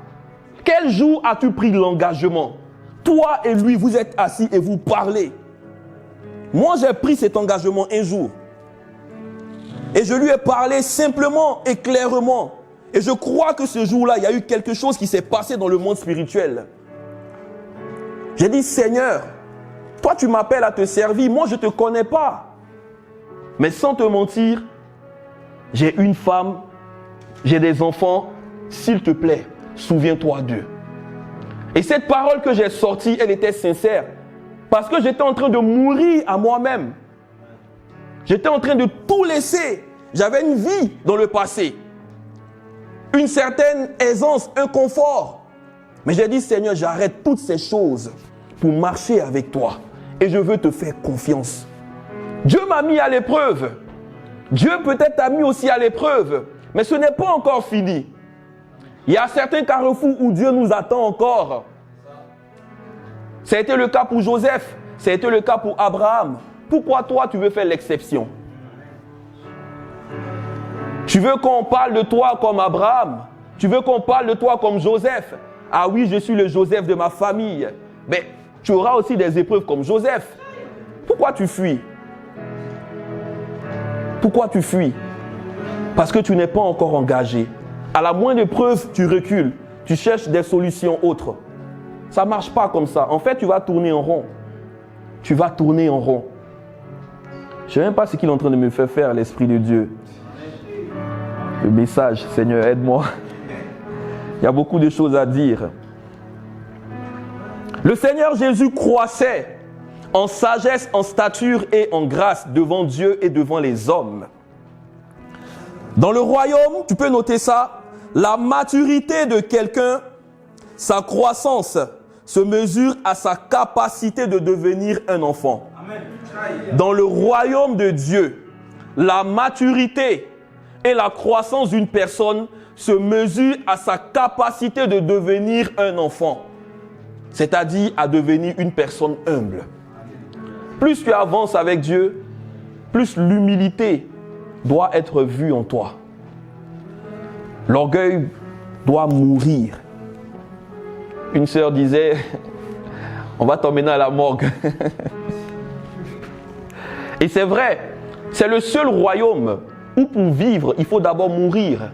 Quel jour as-tu pris l'engagement? Toi et lui, vous êtes assis et vous parlez. Moi, j'ai pris cet engagement un jour. Et je lui ai parlé simplement et clairement. Et je crois que ce jour-là, il y a eu quelque chose qui s'est passé dans le monde spirituel. J'ai dit, Seigneur, toi tu m'appelles à te servir, moi je ne te connais pas. Mais sans te mentir, j'ai une femme, j'ai des enfants, s'il te plaît, souviens-toi d'eux. Et cette parole que j'ai sortie, elle était sincère. Parce que j'étais en train de mourir à moi-même. J'étais en train de tout laisser. J'avais une vie dans le passé. Une certaine aisance, un confort. Mais j'ai dit, Seigneur, j'arrête toutes ces choses pour marcher avec toi. Et je veux te faire confiance. Dieu m'a mis à l'épreuve. Dieu peut-être t'a mis aussi à l'épreuve. Mais ce n'est pas encore fini. Il y a certains carrefours où Dieu nous attend encore. Ça a été le cas pour Joseph. Ça a été le cas pour Abraham. Pourquoi toi, tu veux faire l'exception? Tu veux qu'on parle de toi comme Abraham? Tu veux qu'on parle de toi comme Joseph? Ah oui, je suis le Joseph de ma famille. Mais tu auras aussi des épreuves comme Joseph. Pourquoi tu fuis? Pourquoi tu fuis? Parce que tu n'es pas encore engagé. À la moindre épreuve, tu recules. Tu cherches des solutions autres. Ça ne marche pas comme ça. En fait, tu vas tourner en rond. Tu vas tourner en rond. Je ne sais même pas ce qu'il est en train de me faire faire, l'Esprit de Dieu. Le message, Seigneur, aide-moi. Il y a beaucoup de choses à dire. Le Seigneur Jésus croissait en sagesse, en stature et en grâce devant Dieu et devant les hommes. Dans le royaume, tu peux noter ça, la maturité de quelqu'un, sa croissance se mesure à sa capacité de devenir un enfant. Dans le royaume de Dieu, la maturité et la croissance d'une personne se mesurent à sa capacité de devenir un enfant. C'est-à-dire à devenir une personne humble. Plus tu avances avec Dieu, plus l'humilité doit être vue en toi. L'orgueil doit mourir. Une sœur disait, on va t'emmener à la morgue. Et c'est vrai, c'est le seul royaume où pour vivre, il faut d'abord mourir.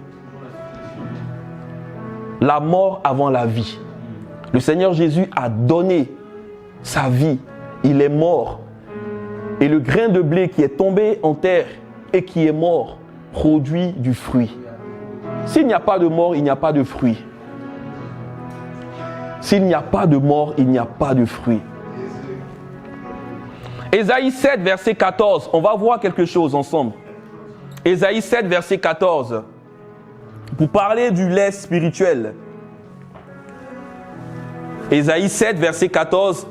La mort avant la vie. Le Seigneur Jésus a donné sa vie. Il est mort. Et le grain de blé qui est tombé en terre et qui est mort produit du fruit. S'il n'y a pas de mort, il n'y a pas de fruit. S'il n'y a pas de mort, il n'y a pas de fruit. Ésaïe 7, verset 14. On va voir quelque chose ensemble. Ésaïe 7, verset 14. Pour parler du lait spirituel. Ésaïe 7, verset 14.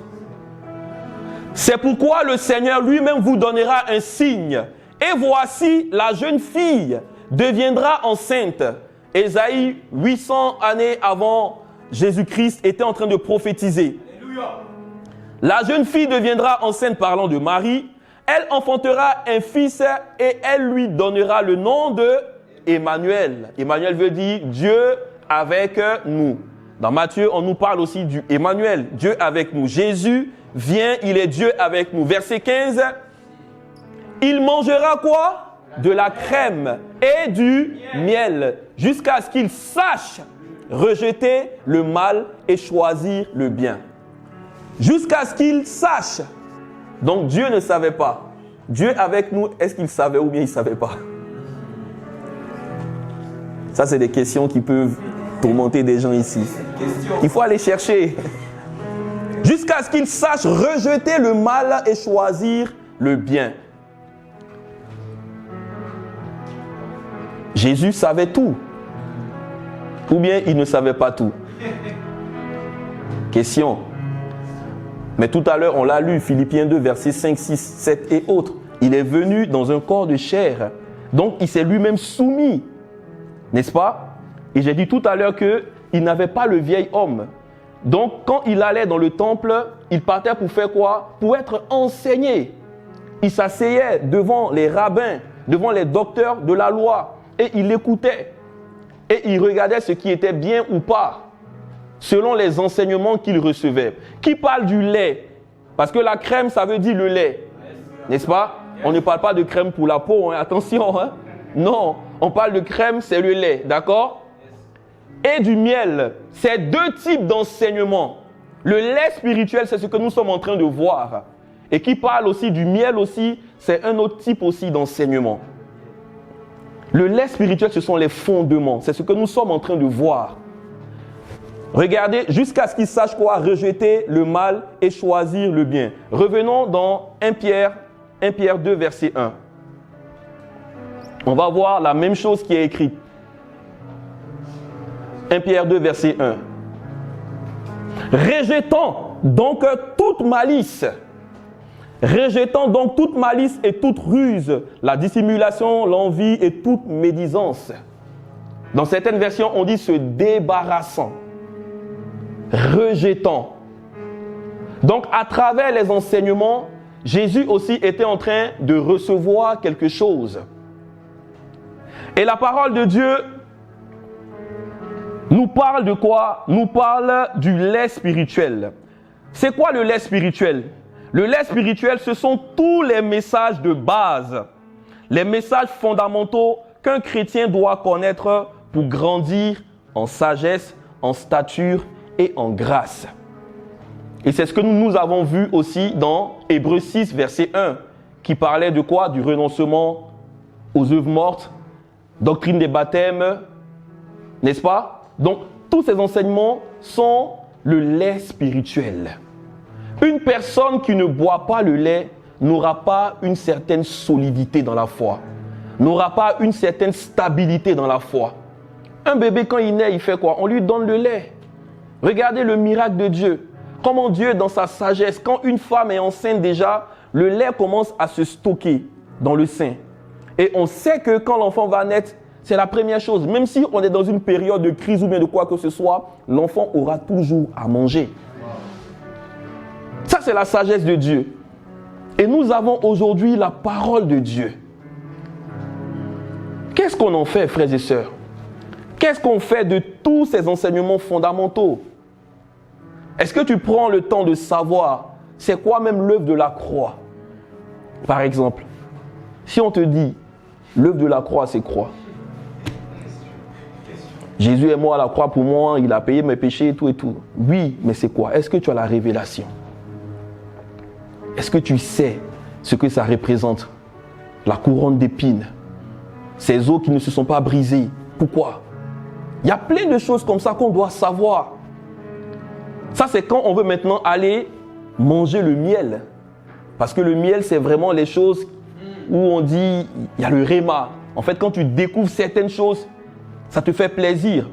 C'est pourquoi le Seigneur lui-même vous donnera un signe. Et voici, la jeune fille deviendra enceinte. Ésaïe, 800 années avant Jésus-Christ, était en train de prophétiser. Alléluia. La jeune fille deviendra enceinte, parlant de Marie. Elle enfantera un fils et elle lui donnera le nom de Emmanuel. Emmanuel veut dire Dieu avec nous. Dans Matthieu, on nous parle aussi du Emmanuel, Dieu avec nous. Jésus vient, il est Dieu avec nous. Verset 15, il mangera quoi? De la crème et du miel, jusqu'à ce qu'il sache rejeter le mal et choisir le bien. Jusqu'à ce qu'il sache. Donc Dieu ne savait pas. Dieu avec nous, est-ce qu'il savait ou bien il ne savait pas? Ça, c'est des questions qui peuvent tourmenter des gens ici. Il faut aller chercher. Jusqu'à ce qu'il sache rejeter le mal et choisir le bien. Jésus savait tout. Ou bien il ne savait pas tout. Question. Mais tout à l'heure, on l'a lu, Philippiens 2, versets 5, 6, 7 et autres. Il est venu dans un corps de chair. Donc, il s'est lui-même soumis. N'est-ce pas? Et j'ai dit tout à l'heure qu'il n'avait pas le vieil homme. Donc, quand il allait dans le temple, il partait pour faire quoi? Pour être enseigné. Il s'asseyait devant les rabbins, devant les docteurs de la loi. Et il écoutait. Et il regardait ce qui était bien ou pas, selon les enseignements qu'il recevait. Qui parle du lait? Parce que la crème, ça veut dire le lait. N'est-ce pas? On ne parle pas de crème pour la peau, hein. Attention. Hein? Non, on parle de crème, c'est le lait. D'accord? Et du miel. C'est deux types d'enseignements. Le lait spirituel, c'est ce que nous sommes en train de voir. Et qui parle aussi du miel aussi, c'est un autre type aussi d'enseignement. Le lait spirituel, ce sont les fondements. C'est ce que nous sommes en train de voir. Regardez, jusqu'à ce qu'il sache quoi? Rejeter le mal et choisir le bien. Revenons dans 1 Pierre 2, verset 1. On va voir la même chose qui est écrite. 1 Pierre 2, verset 1. Rejetant donc toute malice. Rejetant donc toute malice et toute ruse, la dissimulation, l'envie et toute médisance. Dans certaines versions, on dit se débarrassant. Rejetant. Donc, à travers les enseignements, Jésus aussi était en train de recevoir quelque chose. Et la parole de Dieu nous parle de quoi? Nous parle du lait spirituel. C'est quoi le lait spirituel? Le lait spirituel, ce sont tous les messages de base, les messages fondamentaux qu'un chrétien doit connaître pour grandir en sagesse, en stature et en grâce. Et c'est ce que nous avons vu aussi dans Hébreux 6, verset 1, qui parlait de quoi? Du renoncement aux œuvres mortes, doctrine des baptêmes, n'est-ce pas? Donc, tous ces enseignements sont le lait spirituel. Une personne qui ne boit pas le lait n'aura pas une certaine solidité dans la foi, n'aura pas une certaine stabilité dans la foi. Un bébé, quand il naît, il fait quoi? On lui donne le lait. Regardez le miracle de Dieu. Comment Dieu, dans sa sagesse, quand une femme est enceinte déjà, le lait commence à se stocker dans le sein. Et on sait que quand l'enfant va naître, c'est la première chose. Même si on est dans une période de crise ou bien de quoi que ce soit, l'enfant aura toujours à manger. Ça, c'est la sagesse de Dieu. Et nous avons aujourd'hui la parole de Dieu. Qu'est-ce qu'on en fait, frères et sœurs? Qu'est-ce qu'on fait de tous ces enseignements fondamentaux? Est-ce que tu prends le temps de savoir c'est quoi même l'œuvre de la croix? Par exemple, si on te dit l'œuvre de la croix, c'est quoi? Jésus est mort à la croix pour moi, il a payé mes péchés et tout et tout. Oui, mais c'est quoi? Est-ce que tu as la révélation? Est-ce que tu sais ce que ça représente? La couronne d'épines, ces os qui ne se sont pas brisés. Pourquoi? Il y a plein de choses comme ça qu'on doit savoir. Ça, c'est quand on veut maintenant aller manger le miel. Parce que le miel, c'est vraiment les choses où on dit, il y a le réma. En fait, quand tu découvres certaines choses, ça te fait plaisir.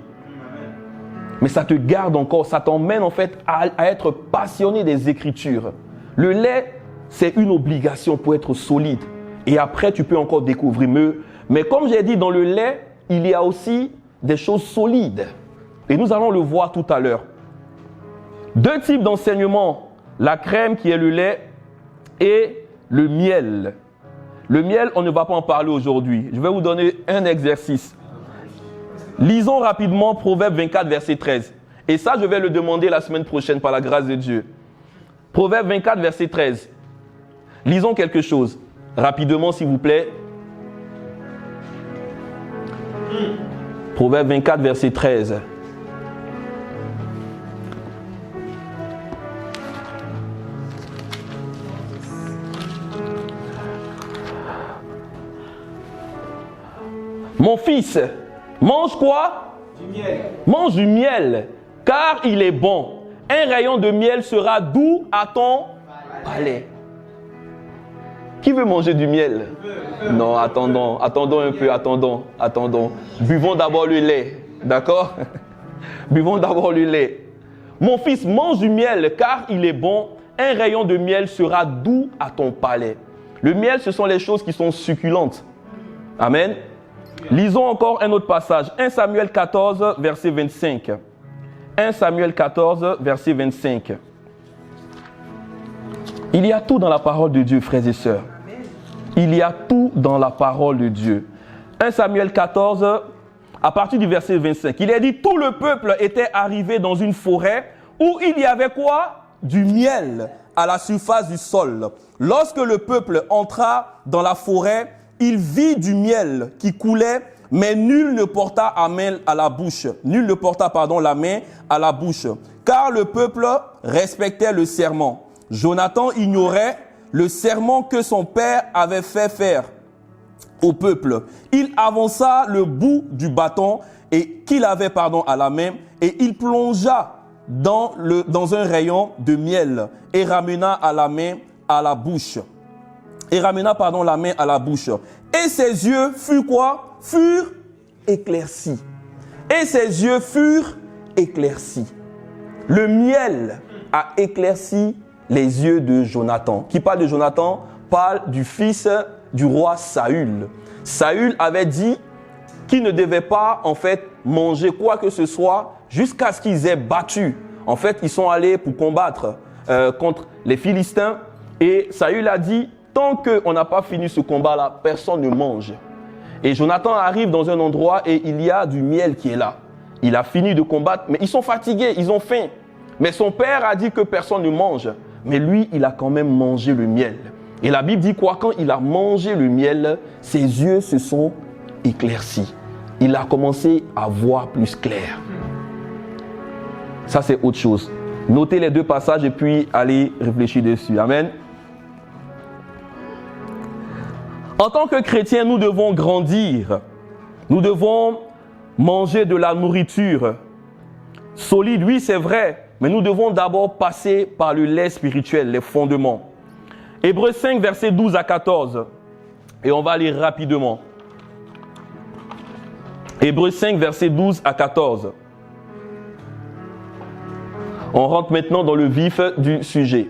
Mais ça te garde encore, ça t'emmène en fait à être passionné des Écritures. Le lait, c'est une obligation pour être solide. Et après, tu peux encore découvrir mieux. Mais comme j'ai dit, dans le lait, il y a aussi des choses solides. Et nous allons le voir tout à l'heure. Deux types d'enseignements. La crème qui est le lait et le miel. Le miel, on ne va pas en parler aujourd'hui. Je vais vous donner un exercice. Lisons rapidement Proverbe 24, verset 13. Et ça, je vais le demander la semaine prochaine par la grâce de Dieu. Proverbe 24, verset 13. Lisons quelque chose. Rapidement, s'il vous plaît. Proverbe 24, verset 13. Mon fils, mange quoi? Du miel. Mange du miel, car il est bon. Un rayon de miel sera doux à ton palais. Qui veut manger du miel? Non, attendons un peu, attendons. Buvons d'abord le lait, d'accord? Buvons d'abord le lait. Mon fils, mange du miel, car il est bon. Un rayon de miel sera doux à ton palais. Le miel, ce sont les choses qui sont succulentes. Amen. Lisons encore un autre passage. 1 Samuel 14, verset 25. 1 Samuel 14, verset 25. Il y a tout dans la parole de Dieu, frères et sœurs. Il y a tout dans la parole de Dieu. 1 Samuel 14, à partir du verset 25. Il est dit, tout le peuple était arrivé dans une forêt où il y avait quoi? Du miel à la surface du sol. Lorsque le peuple entra dans la forêt, il vit du miel qui coulait, mais nul ne porta la main à la bouche. Nul ne porta, la main à la bouche. Car le peuple respectait le serment. Jonathan ignorait le serment que son père avait fait faire au peuple. Il avança le bout du bâton et qu'il avait à la main et il plongea dans un rayon de miel et ramena à la main à la bouche. La main à la bouche. Et ses yeux furent quoi? Furent éclaircis. Le miel a éclairci les yeux de Jonathan. Qui parle de Jonathan? Parle du fils du roi Saül. Saül avait dit qu'il ne devait pas manger quoi que ce soit jusqu'à ce qu'ils aient battu. Ils sont allés pour combattre contre les Philistins. Et Saül a dit, tant qu'on n'a pas fini ce combat-là, personne ne mange. Et Jonathan arrive dans un endroit et il y a du miel qui est là. Il a fini de combattre, mais ils sont fatigués, ils ont faim. Mais son père a dit que personne ne mange. Mais lui, il a quand même mangé le miel. Et la Bible dit quoi? Quand il a mangé le miel, ses yeux se sont éclaircis. Il a commencé à voir plus clair. Ça, c'est autre chose. Notez les deux passages et puis allez réfléchir dessus. Amen. En tant que chrétiens, nous devons grandir. Nous devons manger de la nourriture solide. Oui, c'est vrai, mais nous devons d'abord passer par le lait spirituel, les fondements. Hébreux 5, versets 12 à 14. Et on va lire rapidement. Hébreux 5, versets 12 à 14. On rentre maintenant dans le vif du sujet.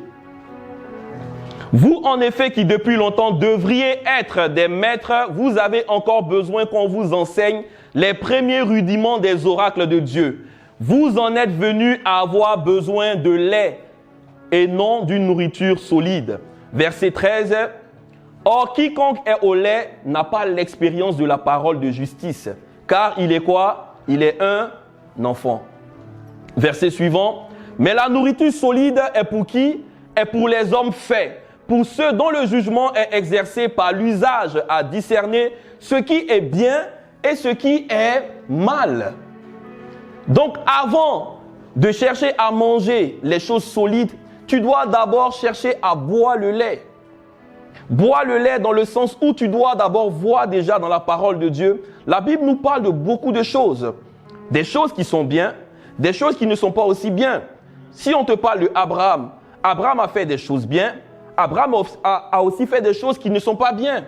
Vous, en effet, qui depuis longtemps devriez être des maîtres, vous avez encore besoin qu'on vous enseigne les premiers rudiments des oracles de Dieu. Vous en êtes venus à avoir besoin de lait et non d'une nourriture solide. Verset 13. Or, quiconque est au lait n'a pas l'expérience de la parole de justice, car il est quoi? Il est un enfant. Verset suivant. Mais la nourriture solide est pour qui? Est pour les hommes faits, pour ceux dont le jugement est exercé par l'usage à discerner ce qui est bien et ce qui est mal. Donc, avant de chercher à manger les choses solides, tu dois d'abord chercher à boire le lait. Boire le lait dans le sens où tu dois d'abord voir déjà dans la parole de Dieu. La Bible nous parle de beaucoup de choses. Des choses qui sont bien, des choses qui ne sont pas aussi bien. Si on te parle de Abraham, Abraham a fait des choses bien. Abraham a aussi fait des choses qui ne sont pas bien.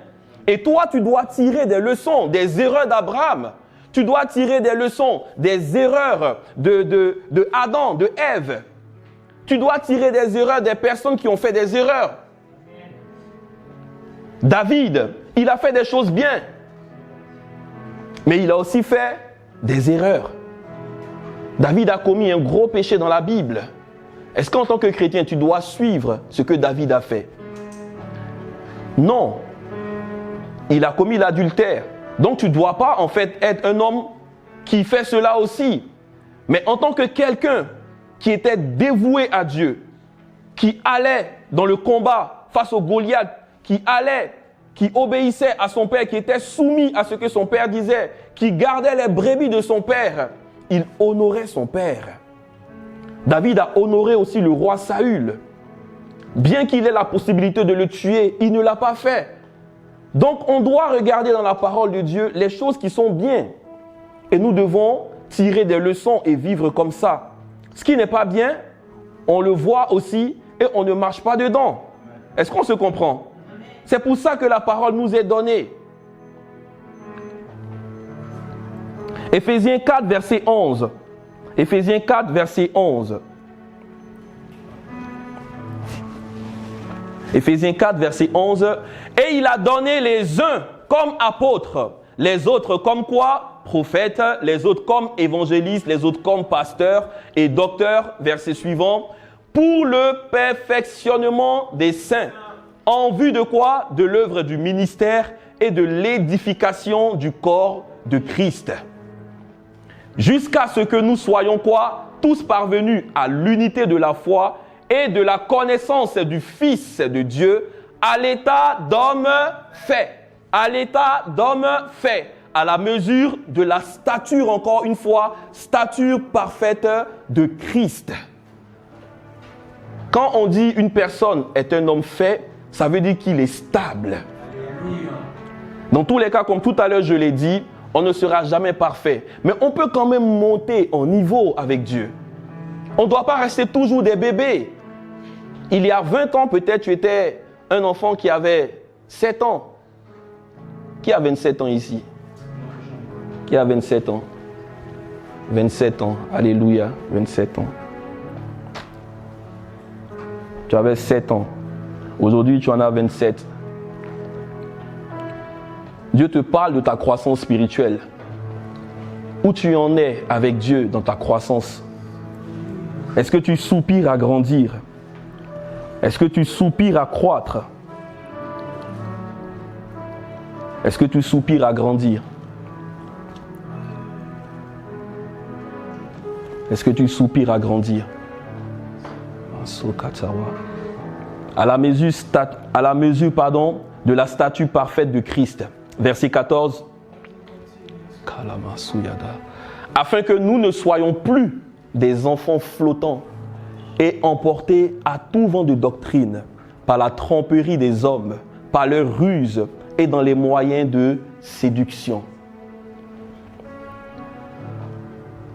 Et toi, tu dois tirer des leçons des erreurs d'Abraham. Tu dois tirer des leçons des erreurs de Adam, de Ève. Tu dois tirer des erreurs des personnes qui ont fait des erreurs. David, il a fait des choses bien. Mais il a aussi fait des erreurs. David a commis un gros péché dans la Bible. Est-ce qu'en tant que chrétien, tu dois suivre ce que David a fait? Non. Il a commis l'adultère. Donc tu ne dois pas en fait être un homme qui fait cela aussi. Mais en tant que quelqu'un qui était dévoué à Dieu, qui allait dans le combat face au Goliath, qui obéissait à son père, qui était soumis à ce que son père disait, qui gardait les brebis de son père, il honorait son père. David a honoré aussi le roi Saül. Bien qu'il ait la possibilité de le tuer, il ne l'a pas fait. Donc on doit regarder dans la parole de Dieu les choses qui sont bien. Et nous devons tirer des leçons et vivre comme ça. Ce qui n'est pas bien, on le voit aussi et on ne marche pas dedans. Est-ce qu'on se comprend? C'est pour ça que la parole nous est donnée. Éphésiens 4, verset 11. Éphésiens 4, verset 11. Éphésiens 4, verset 11. Et il a donné les uns comme apôtres, les autres comme quoi? Prophètes, les autres comme évangélistes, les autres comme pasteurs et docteurs, verset suivant, pour le perfectionnement des saints. En vue de quoi? De l'œuvre du ministère et de l'édification du corps de Christ. Jusqu'à ce que nous soyons quoi? Tous parvenus à l'unité de la foi et de la connaissance du Fils de Dieu, à l'état d'homme fait. À l'état d'homme fait. À la mesure de la stature, encore une fois, stature parfaite de Christ. Quand on dit une personne est un homme fait, ça veut dire qu'il est stable. Dans tous les cas, comme tout à l'heure je l'ai dit, on ne sera jamais parfait. Mais on peut quand même monter en niveau avec Dieu. On ne doit pas rester toujours des bébés. Il y a 20 ans, peut-être tu étais un enfant qui avait 7 ans. Qui a 27 ans ici? Qui a 27 ans? 27 ans. Alléluia. 27 ans. Tu avais 7 ans. Aujourd'hui, tu en as 27. Dieu te parle de ta croissance spirituelle. Où tu en es avec Dieu dans ta croissance? Est-ce que tu soupires à grandir? Est-ce que tu soupires à croître? Est-ce que tu soupires à grandir? Est-ce que tu soupires à grandir? À la mesure, de la statue parfaite de Christ. Verset 14. Afin que nous ne soyons plus des enfants flottants et emportés à tout vent de doctrine par la tromperie des hommes, par leur ruse et dans les moyens de séduction.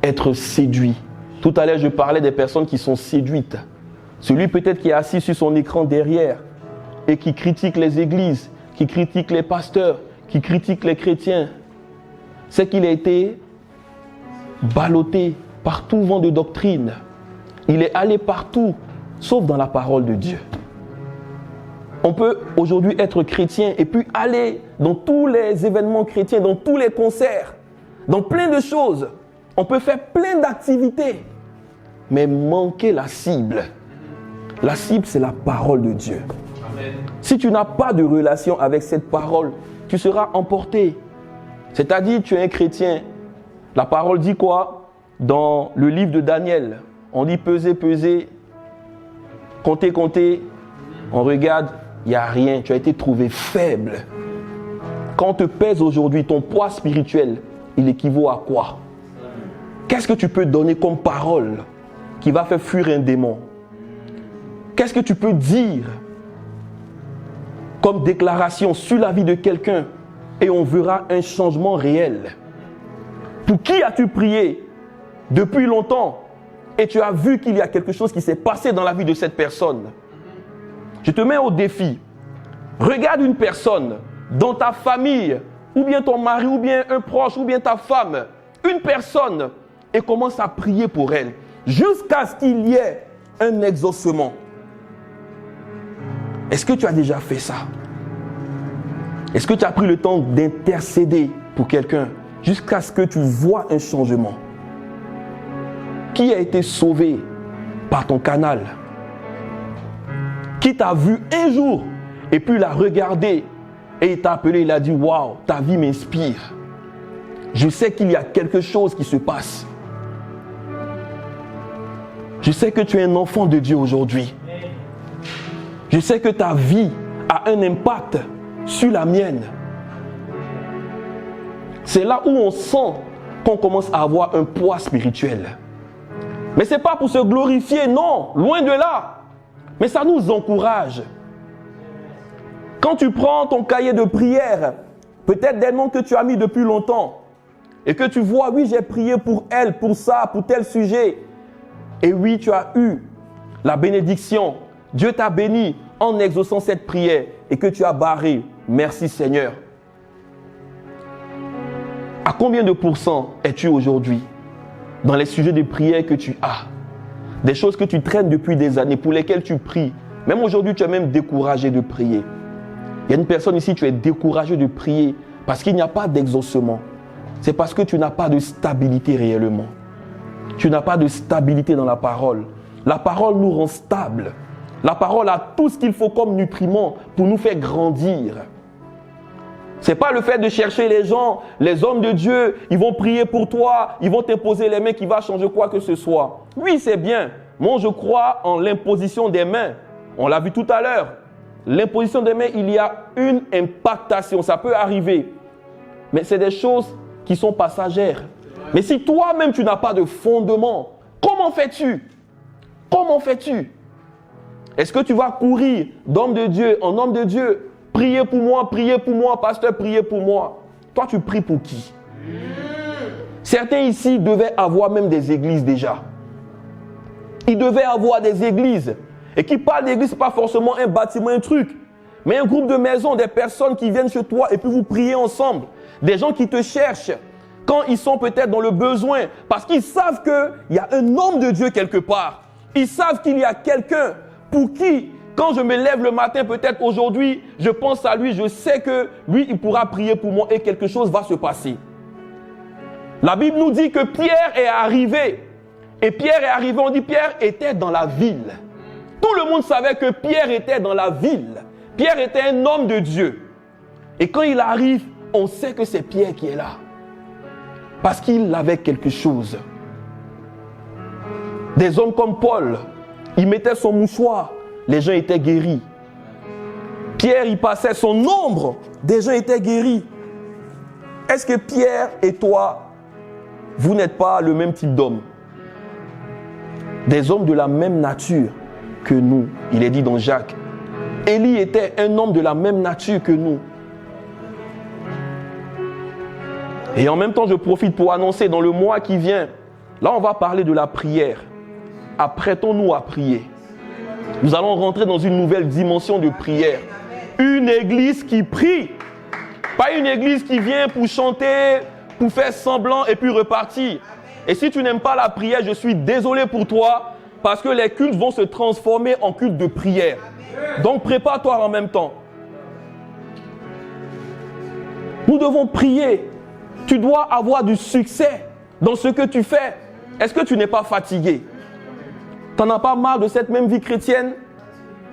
Être séduit. Tout à l'heure, je parlais des personnes qui sont séduites. Celui peut-être qui est assis sur son écran derrière et qui critique les églises, qui critique les pasteurs, qui critique les chrétiens, c'est qu'il a été ballotté par tout vent de doctrine. Il est allé partout, sauf dans la parole de Dieu. On peut aujourd'hui être chrétien et puis aller dans tous les événements chrétiens, dans tous les concerts, dans plein de choses. On peut faire plein d'activités, mais manquer la cible. La cible, c'est la parole de Dieu. Amen. Si tu n'as pas de relation avec cette parole, tu seras emporté. C'est-à-dire, tu es un chrétien. La parole dit quoi? Dans le livre de Daniel, on dit peser, peser, compter, compter. On regarde, il n'y a rien. Tu as été trouvé faible. Quand on te pèse aujourd'hui, ton poids spirituel, il équivaut à quoi? Qu'est-ce que tu peux donner comme parole qui va faire fuir un démon? Qu'est-ce que tu peux dire comme déclaration sur la vie de quelqu'un et on verra un changement réel? Pour qui as-tu prié depuis longtemps et tu as vu qu'il y a quelque chose qui s'est passé dans la vie de cette personne? Je te mets au défi. Regarde une personne dans ta famille, ou bien ton mari, ou bien un proche, ou bien ta femme, une personne, et commence à prier pour elle jusqu'à ce qu'il y ait un exaucement. Est-ce que tu as déjà fait ça? Est-ce que tu as pris le temps d'intercéder pour quelqu'un jusqu'à ce que tu vois un changement? Qui a été sauvé par ton canal? Qui t'a vu un jour et puis l'a regardé et il t'a appelé, il a dit « Waouh, ta vie m'inspire. Je sais qu'il y a quelque chose qui se passe. » Je sais que tu es un enfant de Dieu aujourd'hui. Je sais que ta vie a un impact sur la mienne. C'est là où on sent qu'on commence à avoir un poids spirituel. Mais ce n'est pas pour se glorifier, non, loin de là. Mais ça nous encourage. Quand tu prends ton cahier de prière, peut-être des noms que tu as mis depuis longtemps, et que tu vois, oui, j'ai prié pour elle, pour ça, pour tel sujet. Et oui, tu as eu la bénédiction. Dieu t'a béni en exaucant cette prière et que tu as barré. Merci Seigneur. À combien de pourcents es-tu aujourd'hui dans les sujets de prière que tu as? Des choses que tu traînes depuis des années, pour lesquelles tu pries. Même aujourd'hui, tu es même découragé de prier. Il y a une personne ici, tu es découragé de prier parce qu'il n'y a pas d'exaucement. C'est parce que tu n'as pas de stabilité réellement. Tu n'as pas de stabilité dans la parole. La parole nous rend stables. La parole a tout ce qu'il faut comme nutriment pour nous faire grandir. Ce n'est pas le fait de chercher les gens, les hommes de Dieu, ils vont prier pour toi, ils vont t'imposer les mains qui va changer quoi que ce soit. Oui, c'est bien. Moi, je crois en l'imposition des mains. On l'a vu tout à l'heure. L'imposition des mains, il y a une impactation. Ça peut arriver. Mais c'est des choses qui sont passagères. Mais si toi-même, tu n'as pas de fondement, comment fais-tu? Comment fais-tu? Est-ce que tu vas courir d'homme de Dieu en homme de Dieu? Priez pour moi, pasteur, priez pour moi. Toi, tu pries pour qui? Certains ici devaient avoir même des églises déjà. Ils devaient avoir des églises. Et qui parle d'église, ce n'est pas forcément un bâtiment, un truc. Mais un groupe de maisons, des personnes qui viennent chez toi et puis vous priez ensemble. Des gens qui te cherchent quand ils sont peut-être dans le besoin. Parce qu'ils savent qu'il y a un homme de Dieu quelque part. Ils savent qu'il y a quelqu'un pour qui, quand je me lève le matin, peut-être aujourd'hui, je pense à lui, je sais que lui, il pourra prier pour moi et quelque chose va se passer. La Bible nous dit que Pierre est arrivé. Et Pierre est arrivé, on dit Pierre était dans la ville. Tout le monde savait que Pierre était dans la ville. Pierre était un homme de Dieu. Et quand il arrive, on sait que c'est Pierre qui est là. Parce qu'il avait quelque chose. Des hommes comme Paul, il mettait son mouchoir, les gens étaient guéris. Pierre, il passait son ombre, des gens étaient guéris. Est-ce que Pierre et toi, vous n'êtes pas le même type d'homme? Des hommes de la même nature que nous. Il est dit dans Jacques. Élie était un homme de la même nature que nous. Et en même temps, je profite pour annoncer dans le mois qui vient, là on va parler de la prière. Apprêtons-nous à prier. Nous allons rentrer dans une nouvelle dimension de prière. Une église qui prie. Pas une église qui vient pour chanter, pour faire semblant et puis repartir. Et si tu n'aimes pas la prière, je suis désolé pour toi, parce que les cultes vont se transformer en cultes de prière. Donc prépare-toi en même temps. Nous devons prier. Tu dois avoir du succès dans ce que tu fais. Est-ce que tu n'es pas fatigué? Tu n'en as pas marre de cette même vie chrétienne?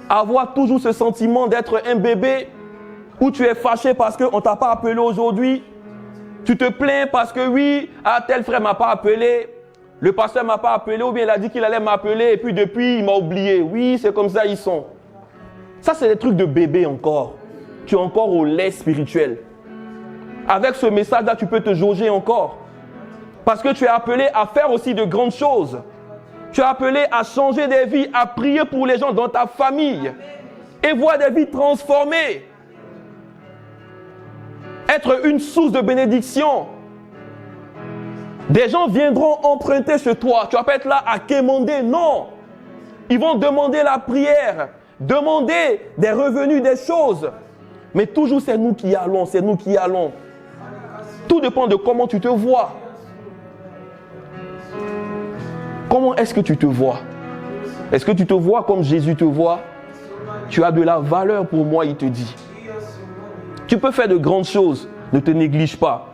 Avoir toujours ce sentiment d'être un bébé, où tu es fâché parce qu'on ne t'a pas appelé aujourd'hui? Tu te plains parce que oui, tel frère ne m'a pas appelé, le pasteur ne m'a pas appelé, ou bien il a dit qu'il allait m'appeler et puis depuis il m'a oublié. Oui, c'est comme ça ils sont. Ça c'est des trucs de bébé encore. Tu es encore au lait spirituel. Avec ce message-là, tu peux te jauger encore. Parce que tu es appelé à faire aussi de grandes choses. Tu es appelé à changer des vies, à prier pour les gens dans ta famille et voir des vies transformées. Être une source de bénédiction. Des gens viendront emprunter chez toi. Tu vas pas être là à quémander. Non. Ils vont demander la prière, demander des revenus, des choses. Mais toujours c'est nous qui allons, c'est nous qui allons. Tout dépend de comment tu te vois. Comment est-ce que tu te vois? Est-ce que tu te vois comme Jésus te voit? Tu as de la valeur pour moi, il te dit. Tu peux faire de grandes choses, ne te néglige pas.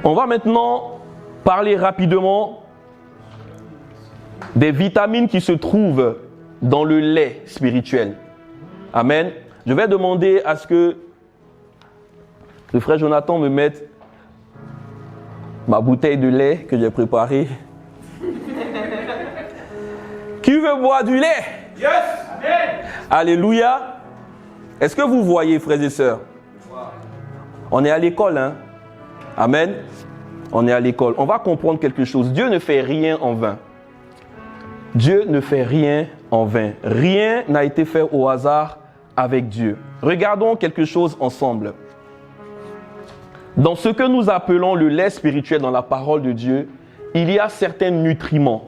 On va maintenant parler rapidement des vitamines qui se trouvent dans le lait spirituel. Amen. Je vais demander à ce que le frère Jonathan me mette ma bouteille de lait que j'ai préparée. Tu veux boire du lait? Yes. Amen. Alléluia. Est-ce que vous voyez, frères et sœurs? On est à l'école, hein? Amen. On est à l'école. On va comprendre quelque chose. Dieu ne fait rien en vain. Dieu ne fait rien en vain. Rien n'a été fait au hasard avec Dieu. Regardons quelque chose ensemble. Dans ce que nous appelons le lait spirituel dans la parole de Dieu, il y a certains nutriments.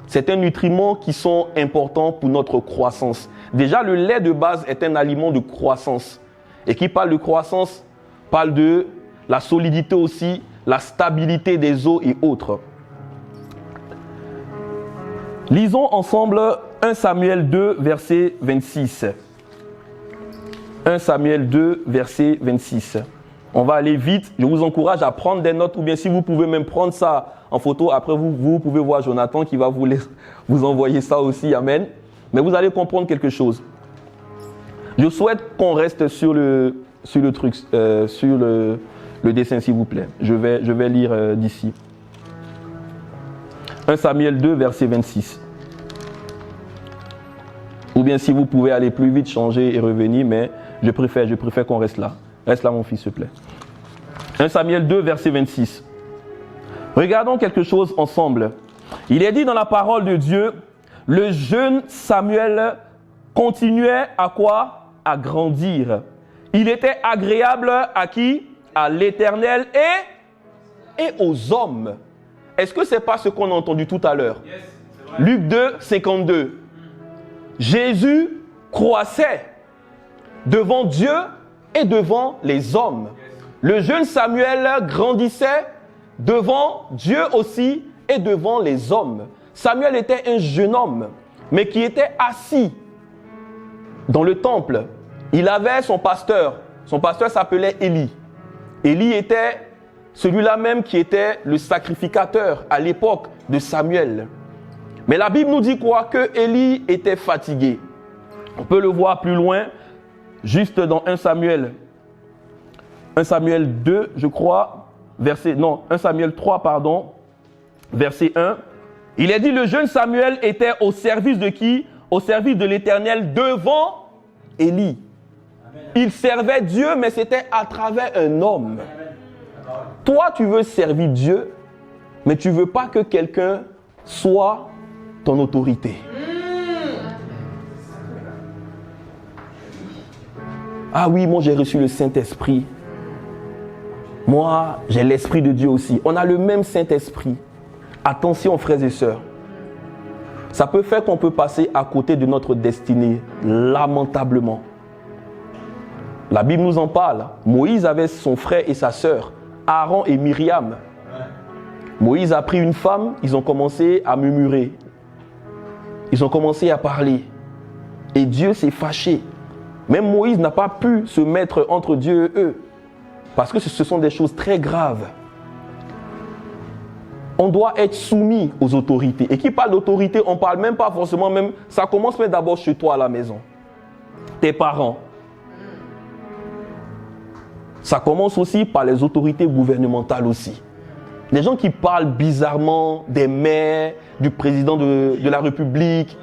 Certains nutriments qui sont importants pour notre croissance. Déjà, le lait de base est un aliment de croissance. Et qui parle de croissance, parle de la solidité aussi, la stabilité des os et autres. Lisons ensemble 1 Samuel 2, verset 26. 1 Samuel 2, verset 26. On va aller vite. Je vous encourage à prendre des notes ou bien si vous pouvez même prendre ça en photo. Après, vous pouvez voir Jonathan qui va vous envoyer ça aussi. Amen. Mais vous allez comprendre quelque chose. Je souhaite qu'on reste sur le dessin, s'il vous plaît. Je vais lire d'ici. 1 Samuel 2, verset 26. Ou bien si vous pouvez aller plus vite, changer et revenir, mais je préfère qu'on reste là. Reste là, mon fils, s'il te plaît. 1 Samuel 2, verset 26. Regardons quelque chose ensemble. Il est dit dans la parole de Dieu, le jeune Samuel continuait à quoi? À grandir. Il était agréable à qui? À l'Éternel et aux hommes. Est-ce que ce n'est pas ce qu'on a entendu tout à l'heure? Yes, Luc 2, 52. Jésus croissait devant Dieu et devant les hommes. Le jeune Samuel grandissait devant Dieu aussi et devant les hommes. Samuel était un jeune homme, mais qui était assis dans le temple. Il avait son pasteur. Son pasteur s'appelait Élie. Élie était celui-là même qui était le sacrificateur à l'époque de Samuel. Mais la Bible nous dit quoi? Que Élie était fatigué. On peut le voir plus loin, juste dans 1 Samuel 2, je crois, 1 Samuel 3, pardon, verset 1. Il est dit, le jeune Samuel était au service de qui? Au service de l'Éternel devant Élie. Il servait Dieu, mais c'était à travers un homme. Toi, tu veux servir Dieu, mais tu ne veux pas que quelqu'un soit ton autorité. Ah oui, moi j'ai reçu le Saint-Esprit. Moi, j'ai l'Esprit de Dieu aussi. On a le même Saint-Esprit. Attention, frères et sœurs. Ça peut faire qu'on peut passer à côté de notre destinée, lamentablement. La Bible nous en parle. Moïse avait son frère et sa sœur, Aaron et Myriam. Moïse a pris une femme, ils ont commencé à murmurer. Ils ont commencé à parler. Et Dieu s'est fâché. Même Moïse n'a pas pu se mettre entre Dieu et eux. Parce que ce sont des choses très graves. On doit être soumis aux autorités. Et qui parle d'autorité, on ne parle même pas forcément même. Ça commence même d'abord chez toi à la maison. Tes parents. Ça commence aussi par les autorités gouvernementales aussi. Les gens qui parlent bizarrement des maires, du président de la République.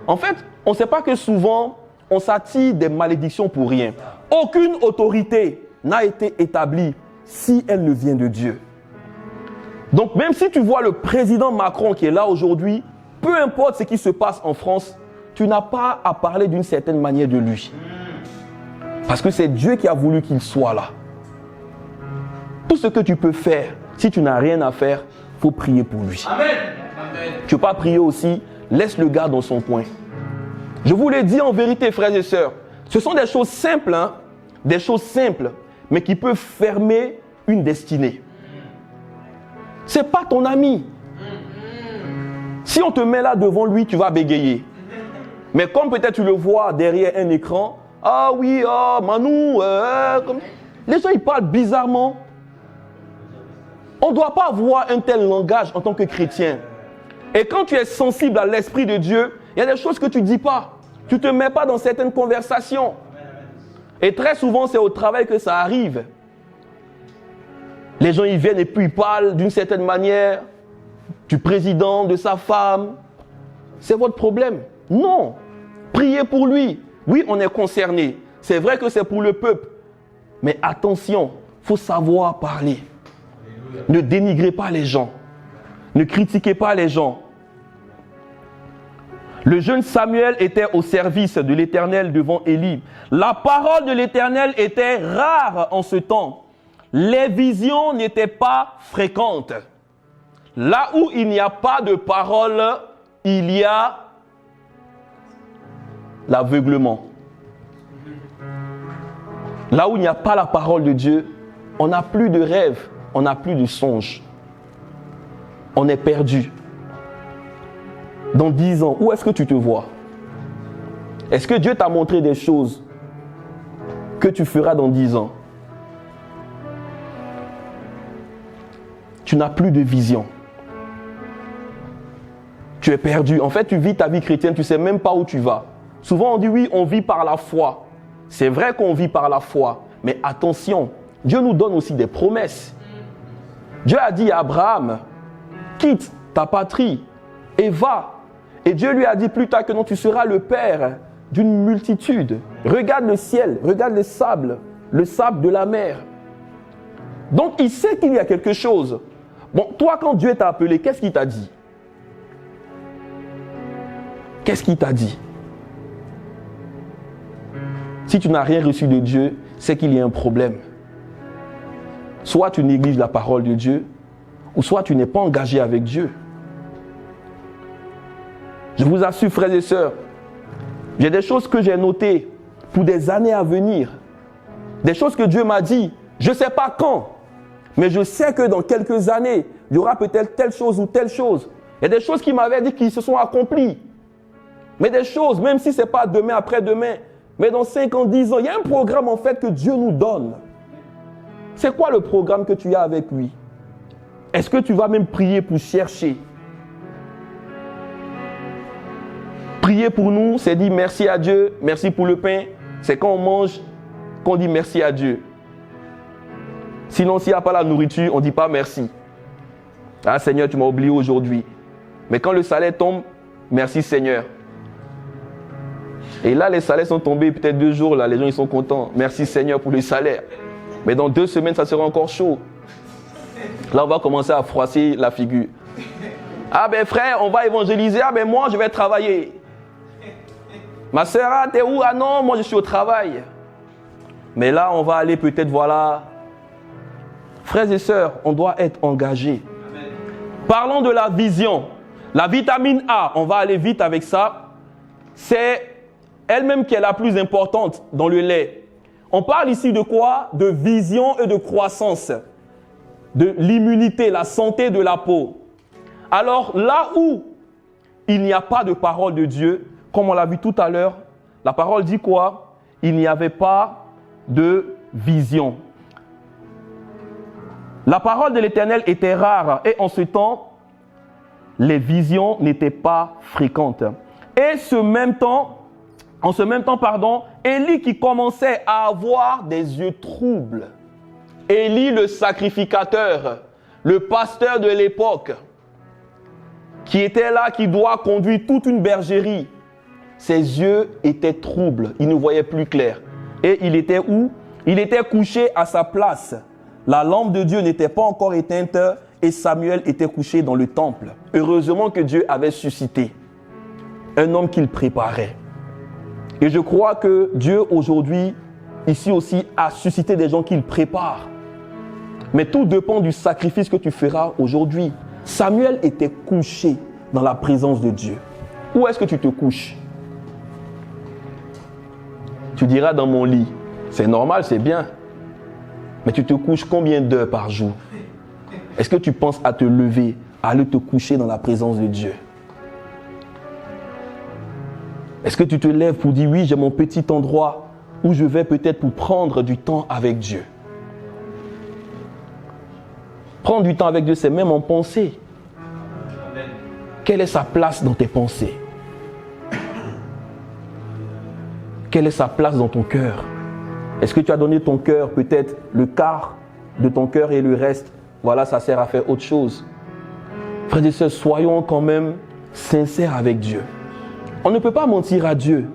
En fait, on ne sait pas que souvent, on s'attire des malédictions pour rien. Aucune autorité n'a été établie si elle ne vient de Dieu. Donc même si tu vois le président Macron qui est là aujourd'hui, peu importe ce qui se passe en France, tu n'as pas à parler d'une certaine manière de lui. Parce que c'est Dieu qui a voulu qu'il soit là. Tout ce que tu peux faire, si tu n'as rien à faire, il faut prier pour lui. Amen. Tu ne peux pas prier aussi, laisse le gars dans son coin. Je vous l'ai dit en vérité, frères et sœurs, ce sont des choses simples, hein, des choses simples, mais qui peuvent fermer une destinée. Ce n'est pas ton ami. Si on te met là devant lui, tu vas bégayer. Mais comme peut-être tu le vois derrière un écran, ah oui, ah Manou, comme... les gens ils parlent bizarrement. On ne doit pas avoir un tel langage en tant que chrétien. Et quand tu es sensible à l'Esprit de Dieu, il y a des choses que tu ne dis pas. Tu ne te mets pas dans certaines conversations. Et très souvent, c'est au travail que ça arrive. Les gens, ils viennent et puis ils parlent d'une certaine manière du président, de sa femme. c'est votre problème. Non. Priez pour lui. Oui, on est concerné. C'est vrai que c'est pour le peuple. Mais attention, il faut savoir parler. Ne dénigrez pas les gens. Ne critiquez pas les gens. Le jeune Samuel était au service de l'Éternel devant Élie. La parole de l'Éternel était rare en ce temps. Les visions n'étaient pas fréquentes. Là où il n'y a pas de parole, il y a l'aveuglement. Là où il n'y a pas la parole de Dieu, on n'a plus de rêve, on n'a plus de songe. On est perdu. Dans 10 ans, où est-ce que tu te vois? Est-ce que Dieu t'a montré des choses que tu feras dans 10 ans? Tu n'as plus de vision. Tu es perdu. En fait, tu vis ta vie chrétienne, tu ne sais même pas où tu vas. Souvent, on dit oui, on vit par la foi. C'est vrai qu'on vit par la foi. Mais attention, Dieu nous donne aussi des promesses. Dieu a dit à Abraham, quitte ta patrie et va. Et Dieu lui a dit plus tard que non, tu seras le père d'une multitude. Regarde le ciel, regarde le sable de la mer. Donc, il sait qu'il y a quelque chose. Bon, toi, quand Dieu t'a appelé, qu'est-ce qu'il t'a dit? Qu'est-ce qu'il t'a dit? Si tu n'as rien reçu de Dieu, c'est qu'il y a un problème. Soit tu négliges la parole de Dieu, ou soit tu n'es pas engagé avec Dieu. Je vous assure, frères et sœurs, j'ai des choses que j'ai notées pour des années à venir. Des choses que Dieu m'a dit. Je ne sais pas quand, mais je sais que dans quelques années, il y aura peut-être telle chose ou telle chose. Il y a des choses qu'il m'avait dit qui se sont accomplies. Mais des choses, même si ce n'est pas demain, après-demain, mais dans 5 ans, 10 ans, il y a un programme en fait que Dieu nous donne. C'est quoi le programme que tu as avec lui? Est-ce que tu vas même prier pour chercher? Prier pour nous, c'est dire merci à Dieu, merci pour le pain. C'est quand on mange qu'on dit merci à Dieu. Sinon, s'il n'y a pas la nourriture, on ne dit pas merci. Ah Seigneur, tu m'as oublié aujourd'hui. Mais quand le salaire tombe, merci Seigneur. Et là, les salaires sont tombés peut-être 2 jours, là, les gens ils sont contents. Merci Seigneur pour le salaire. Mais dans 2 semaines, ça sera encore chaud. Là, on va commencer à froisser la figure. Ah ben frère, on va évangéliser. Ah ben moi, je vais travailler. Ma sœur, ah, t'es où? Ah non, moi je suis au travail. Mais là, on va aller peut-être, voilà. Frères et sœurs, on doit être engagés. Parlons de la vision. La vitamine A, on va aller vite avec ça. C'est elle-même qui est la plus importante dans le lait. On parle ici de quoi? De vision et de croissance. De l'immunité, la santé de la peau. Alors là où il n'y a pas de parole de Dieu, comme on l'a vu tout à l'heure, la parole dit quoi? Il n'y avait pas de vision. La parole de l'Éternel était rare et en ce temps, les visions n'étaient pas fréquentes. Et en ce même temps, Élie qui commençait à avoir des yeux troubles. Élie le sacrificateur, le pasteur de l'époque, qui était là, qui doit conduire toute une bergerie. Ses yeux étaient troubles, il ne voyait plus clair. Et il était où? Il était couché à sa place. La lampe de Dieu n'était pas encore éteinte et Samuel était couché dans le temple. Heureusement que Dieu avait suscité un homme qu'il préparait. Et je crois que Dieu aujourd'hui, ici aussi, a suscité des gens qu'il prépare. Mais tout dépend du sacrifice que tu feras aujourd'hui. Samuel était couché dans la présence de Dieu. Où est-ce que tu te couches? Tu diras dans mon lit. C'est normal, c'est bien. Mais tu te couches combien d'heures par jour? Est-ce que tu penses à te lever, à aller te coucher dans la présence de Dieu? Est-ce que tu te lèves pour dire oui, j'ai mon petit endroit où je vais peut-être pour prendre du temps avec Dieu? Prendre du temps avec Dieu, c'est même en pensée. Quelle est sa place dans tes pensées? Quelle est sa place dans ton cœur? Est-ce que tu as donné ton cœur, peut-être le quart de ton cœur et le reste, voilà, ça sert à faire autre chose? Frères et sœurs, soyons quand même sincère avec Dieu. On ne peut pas mentir à Dieu.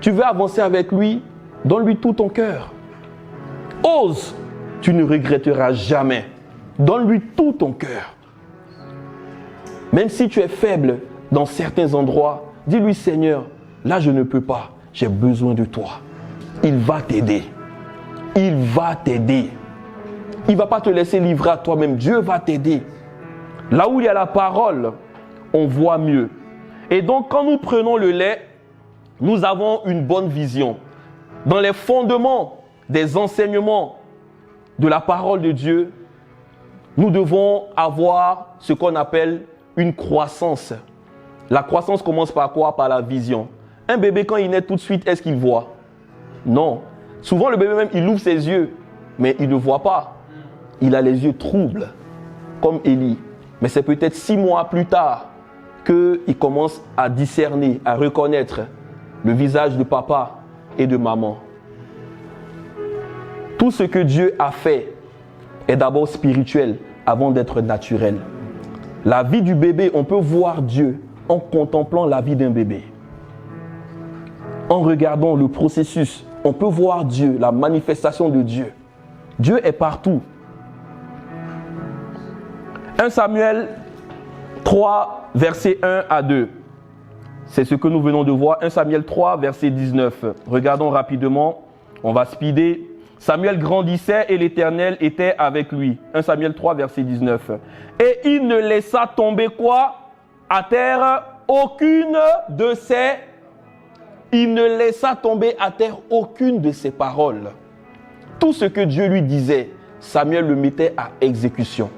Tu veux avancer avec lui, donne-lui tout ton cœur. Ose, tu ne regretteras jamais. Donne-lui tout ton cœur. Même si tu es faible dans certains endroits, dis-lui Seigneur, là je ne peux pas, j'ai besoin de toi. Il va t'aider. Il va t'aider. Il ne va pas te laisser livrer à toi-même. Dieu va t'aider. Là où il y a la parole, on voit mieux. Et donc quand nous prenons le lait, nous avons une bonne vision. Dans les fondements des enseignements de la parole de Dieu, nous devons avoir ce qu'on appelle une croissance. La croissance commence par quoi? Par la vision. Un bébé, quand il naît tout de suite, est-ce qu'il voit? Non. Souvent, le bébé même, il ouvre ses yeux, mais il ne voit pas. Il a les yeux troubles, comme Élie. Mais c'est peut-être 6 mois plus tard qu'il commence à discerner, à reconnaître le visage de papa et de maman. Tout ce que Dieu a fait est d'abord spirituel avant d'être naturel. La vie du bébé, on peut voir Dieu en contemplant la vie d'un bébé. En regardant le processus, on peut voir Dieu, la manifestation de Dieu. Dieu est partout. 1 Samuel 3, versets 1 à 2. C'est ce que nous venons de voir. 1 Samuel 3, verset 19. Regardons rapidement. On va speeder. Samuel grandissait et l'Éternel était avec lui. 1 Samuel 3, verset 19. Et il ne laissa tomber quoi? À terre aucune de ses... Il ne laissa tomber à terre aucune de ses paroles. Tout ce que Dieu lui disait, Samuel le mettait à exécution.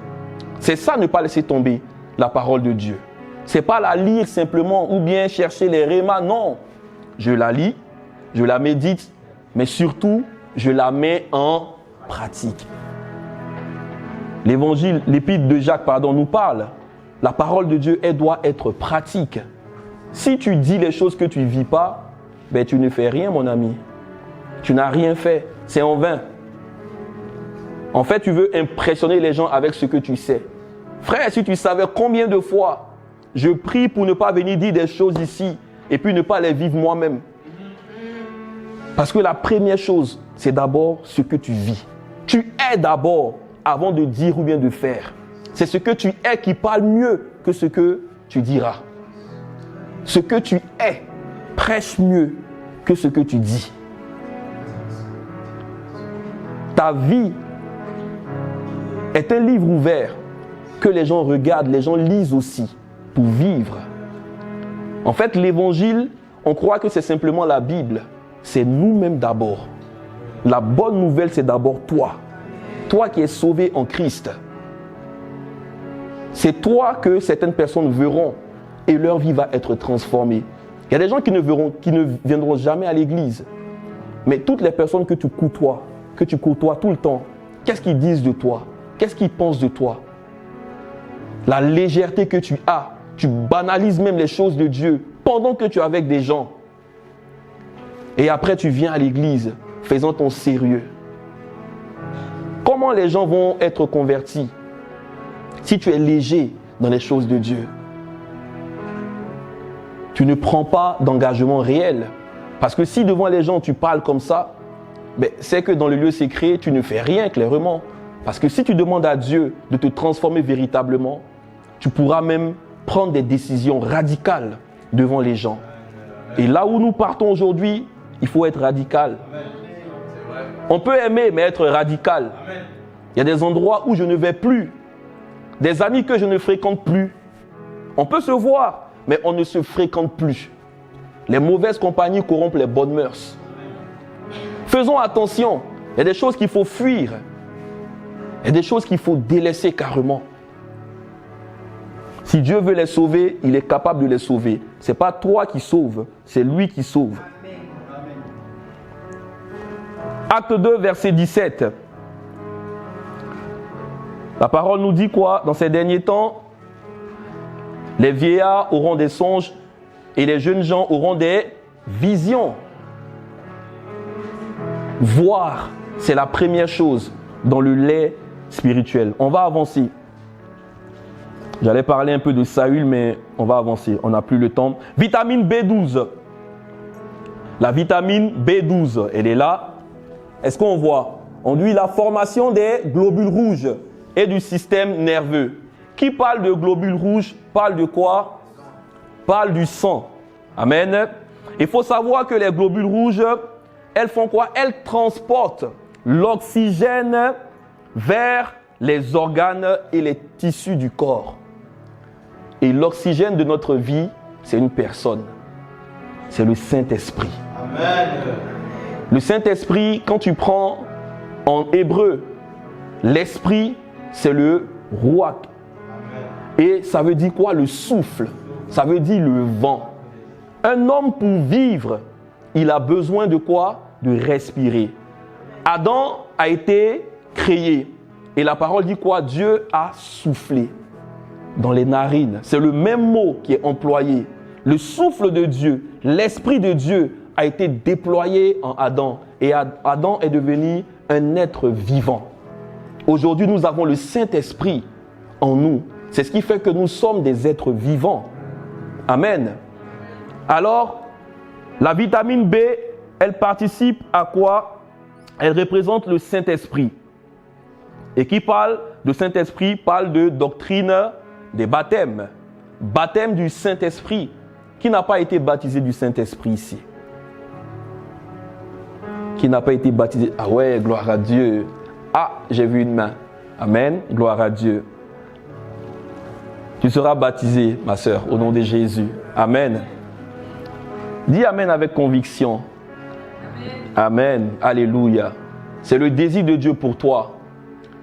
C'est ça, ne pas laisser tomber la parole de Dieu. C'est pas la lire simplement ou bien chercher les rémas. Non, je la lis, je la médite, mais surtout, je la mets en pratique. L'évangile, l'épître de Jacques, nous parle. La parole de Dieu, elle doit être pratique. Si tu dis les choses que tu ne vis pas, ben tu ne fais rien, mon ami. Tu n'as rien fait. C'est en vain. En fait, tu veux impressionner les gens avec ce que tu sais. Frère, si tu savais combien de fois je prie pour ne pas venir dire des choses ici et puis ne pas les vivre moi-même. Parce que la première chose, c'est d'abord ce que tu vis. Tu es d'abord avant de dire ou bien de faire. C'est ce que tu es qui parle mieux que ce que tu diras. Ce que tu es prêche mieux que ce que tu dis. Ta vie est un livre ouvert que les gens regardent, les gens lisent aussi pour vivre. En fait, l'évangile, on croit que c'est simplement la Bible. C'est nous-mêmes d'abord. La bonne nouvelle, c'est d'abord toi. Toi qui es sauvé en Christ. C'est toi que certaines personnes verront et leur vie va être transformée. Il y a des gens qui ne viendront jamais à l'église. Mais toutes les personnes que tu côtoies tout le temps, qu'est-ce qu'ils disent de toi? Qu'est-ce qu'ils pensent de toi? La légèreté que tu as, tu banalises même les choses de Dieu pendant que tu es avec des gens. Et après tu viens à l'église faisant ton sérieux. Comment les gens vont être convertis si tu es léger dans les choses de Dieu? Tu ne prends pas d'engagement réel. Parce que si devant les gens tu parles comme ça, c'est que dans le lieu secret, tu ne fais rien clairement. Parce que si tu demandes à Dieu de te transformer véritablement, tu pourras même prendre des décisions radicales devant les gens. Et là où nous partons aujourd'hui, il faut être radical. On peut aimer, mais être radical. Il y a des endroits où je ne vais plus. Des amis que je ne fréquente plus. On peut se voir, mais on ne se fréquente plus. Les mauvaises compagnies corrompent les bonnes mœurs. Faisons attention. Il y a des choses qu'il faut fuir. Il y a des choses qu'il faut délaisser carrément. Si Dieu veut les sauver, il est capable de les sauver. Ce n'est pas toi qui sauves, c'est lui qui sauve. Acte 2, verset 17. La parole nous dit quoi? Dans ces derniers temps, les vieillards auront des songes et les jeunes gens auront des visions. Voir, c'est la première chose dans le lait spirituel. On va avancer. J'allais parler un peu de Saül, mais on va avancer. On n'a plus le temps. Vitamine B12. La vitamine B12, elle est là. Est-ce qu'on voit? On dit la formation des globules rouges et du système nerveux. Qui parle de globules rouges parle de quoi? Parle du sang. Amen. Il faut savoir que les globules rouges, elles font quoi? Elles transportent l'oxygène vers les organes et les tissus du corps. Et l'oxygène de notre vie, c'est une personne. C'est le Saint-Esprit. Amen. Le Saint-Esprit, quand tu prends en hébreu, l'esprit, c'est le roi. Et ça veut dire quoi? Le souffle. Ça veut dire le vent. Un homme pour vivre, il a besoin de quoi? De respirer. Adam a été créé. Et la parole dit quoi? Dieu a soufflé dans les narines. C'est le même mot qui est employé. Le souffle de Dieu, l'esprit de Dieu a été déployé en Adam. Et Adam est devenu un être vivant. Aujourd'hui, nous avons le Saint-Esprit en nous. C'est ce qui fait que nous sommes des êtres vivants. Amen. Alors, la vitamine B, elle participe à quoi? Elle représente le Saint-Esprit. Et qui parle de Saint-Esprit parle de doctrine des baptêmes. Baptême du Saint-Esprit. Qui n'a pas été baptisé du Saint-Esprit ici? Qui n'a pas été baptisé? Ah ouais, gloire à Dieu. Ah, j'ai vu une main. Amen, gloire à Dieu. Tu seras baptisé, ma sœur, au nom de Jésus. Amen. Dis Amen avec conviction. Amen. Alléluia. C'est le désir de Dieu pour toi.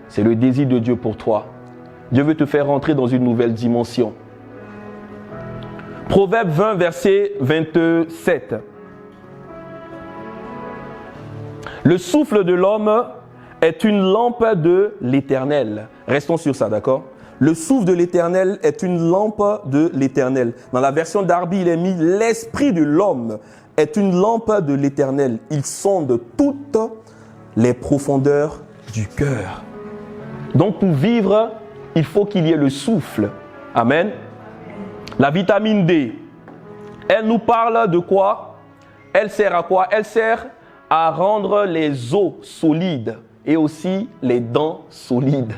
C'est le désir de Dieu pour toi. Dieu veut te faire rentrer dans une nouvelle dimension. Proverbe 20, verset 27. Le souffle de l'homme est une lampe de l'Éternel. Restons sur ça, d'accord? Le souffle de l'Éternel est une lampe de l'Éternel. Dans la version Darby, il est mis « L'esprit de l'homme est une lampe de l'Éternel. Il sonde toutes les profondeurs du cœur. » Donc pour vivre, il faut qu'il y ait le souffle. Amen. La vitamine D, elle nous parle de quoi? Elle sert à quoi? Elle sert à rendre les os solides et aussi les dents solides.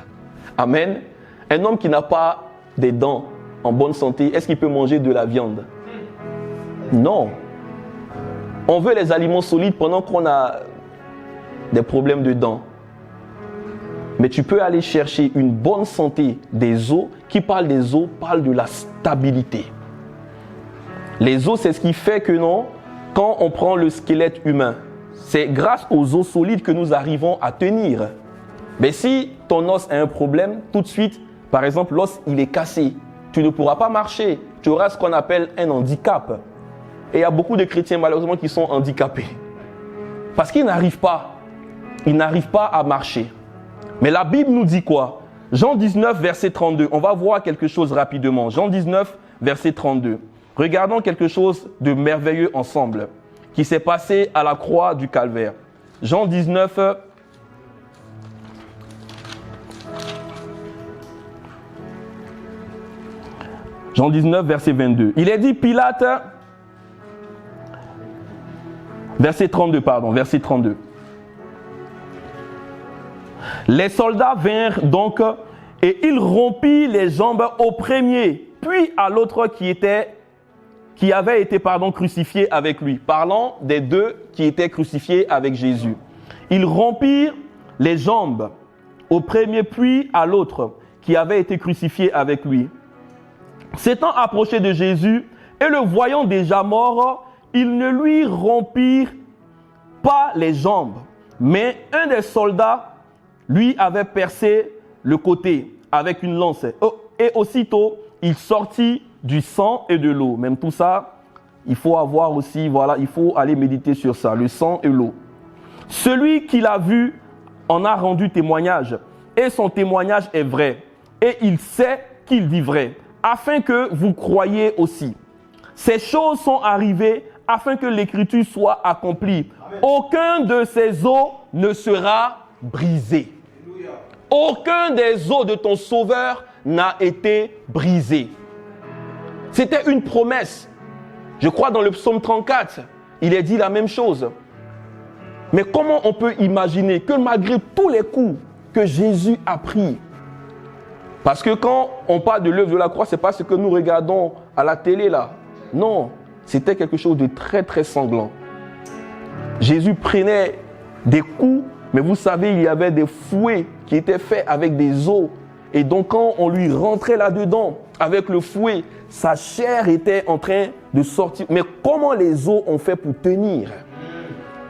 Amen. Un homme qui n'a pas des dents en bonne santé, est-ce qu'il peut manger de la viande? Non. On veut les aliments solides pendant qu'on a des problèmes de dents. Mais tu peux aller chercher une bonne santé des os. Qui parle des os parle de la stabilité. Les os, c'est ce qui fait que non, quand on prend le squelette humain, c'est grâce aux os solides que nous arrivons à tenir. Mais si ton os a un problème, tout de suite, par exemple, l'os il est cassé, tu ne pourras pas marcher. Tu auras ce qu'on appelle un handicap. Et il y a beaucoup de chrétiens malheureusement qui sont handicapés. Parce qu'ils n'arrivent pas. Ils n'arrivent pas à marcher. Mais la Bible nous dit quoi? Jean 19, verset 32. On va voir quelque chose rapidement. Jean 19, verset 32. Regardons quelque chose de merveilleux ensemble qui s'est passé à la croix du Calvaire. Jean 19, verset 22. Il est dit Pilate, verset 32. Les soldats vinrent donc et il rompit les jambes au premier, puis à l'autre qui avait été crucifié avec lui. Parlant des deux qui étaient crucifiés avec Jésus. Ils rompirent les jambes au premier, puis à l'autre qui avait été crucifié avec lui. S'étant approché de Jésus et le voyant déjà mort, ils ne lui rompirent pas les jambes, mais un des soldats lui avait percé le côté avec une lance. Et aussitôt, il sortit du sang et de l'eau. Même tout ça, il faut avoir aussi, il faut aller méditer sur ça, le sang et l'eau. Celui qui l'a vu en a rendu témoignage, et son témoignage est vrai. Et il sait qu'il dit vrai, afin que vous croyiez aussi. Ces choses sont arrivées afin que l'écriture soit accomplie. Amen. Aucun de ces os ne sera brisé. Aucun des os de ton sauveur n'a été brisé. C'était une promesse. Je crois dans le psaume 34, il est dit la même chose. Mais comment on peut imaginer que malgré tous les coups que Jésus a pris, parce que quand on parle de l'œuvre de la croix, ce n'est pas ce que nous regardons à la télé là. Non, c'était quelque chose de très très sanglant. Jésus prenait des coups, mais vous savez, il y avait des fouets qui étaient faits avec des os. Et donc quand on lui rentrait là-dedans, avec le fouet, sa chair était en train de sortir. Mais comment les os ont fait pour tenir?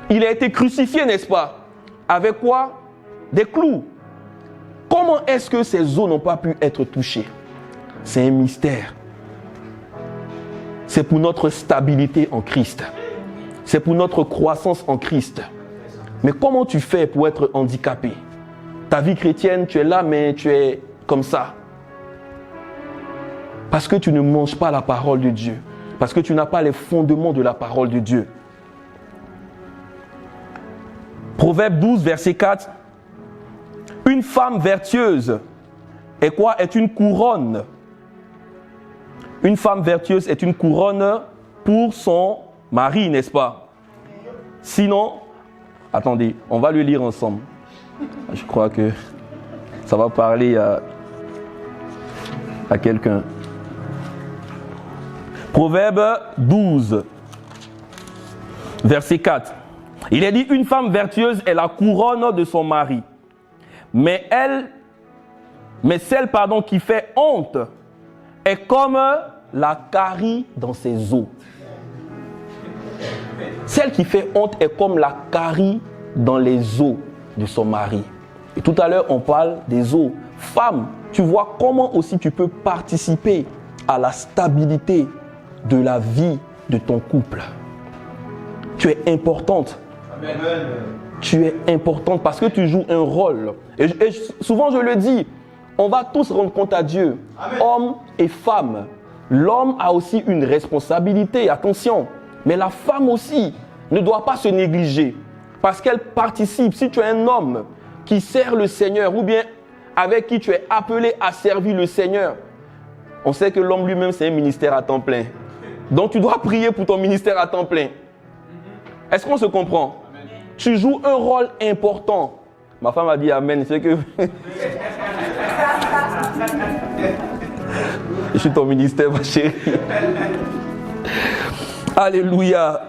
Il a été crucifié, n'est-ce pas? Avec quoi? Des clous. Comment est-ce que ces os n'ont pas pu être touchés? C'est un mystère. C'est pour notre stabilité en Christ. C'est pour notre croissance en Christ. Mais comment tu fais pour être handicapé? Ta vie chrétienne, tu es là, mais tu es comme ça. Parce que tu ne manges pas la parole de Dieu. Parce que tu n'as pas les fondements de la parole de Dieu. Proverbe 12, verset 4. Une femme vertueuse est quoi? Est une couronne. Une femme vertueuse est une couronne pour son mari, n'est-ce pas? Sinon, attendez, on va le lire ensemble. Je crois que ça va parler à quelqu'un. Proverbe 12, verset 4. Il est dit, une femme vertueuse est la couronne de son mari. Mais celle qui fait honte est comme la carie dans ses os. Celle qui fait honte est comme la carie dans les os de son mari. Et tout à l'heure, on parle des os. Femme, tu vois comment aussi tu peux participer à la stabilité de la vie de ton couple. Tu es importante. Amen. Tu es importante parce que tu joues un rôle. Et souvent je le dis, on va tous rendre compte à Dieu. Amen. Hommes et femmes. L'homme a aussi une responsabilité, attention. Mais la femme aussi ne doit pas se négliger. Parce qu'elle participe. Si tu es un homme qui sert le Seigneur ou bien avec qui tu es appelé à servir le Seigneur, on sait que l'homme lui-même c'est un ministère à temps plein. Donc tu dois prier pour ton ministère à temps plein. Est-ce qu'on se comprend? Amen. Tu joues un rôle important. Ma femme a dit amen. C'est que je suis ton ministère, ma chérie. Alléluia.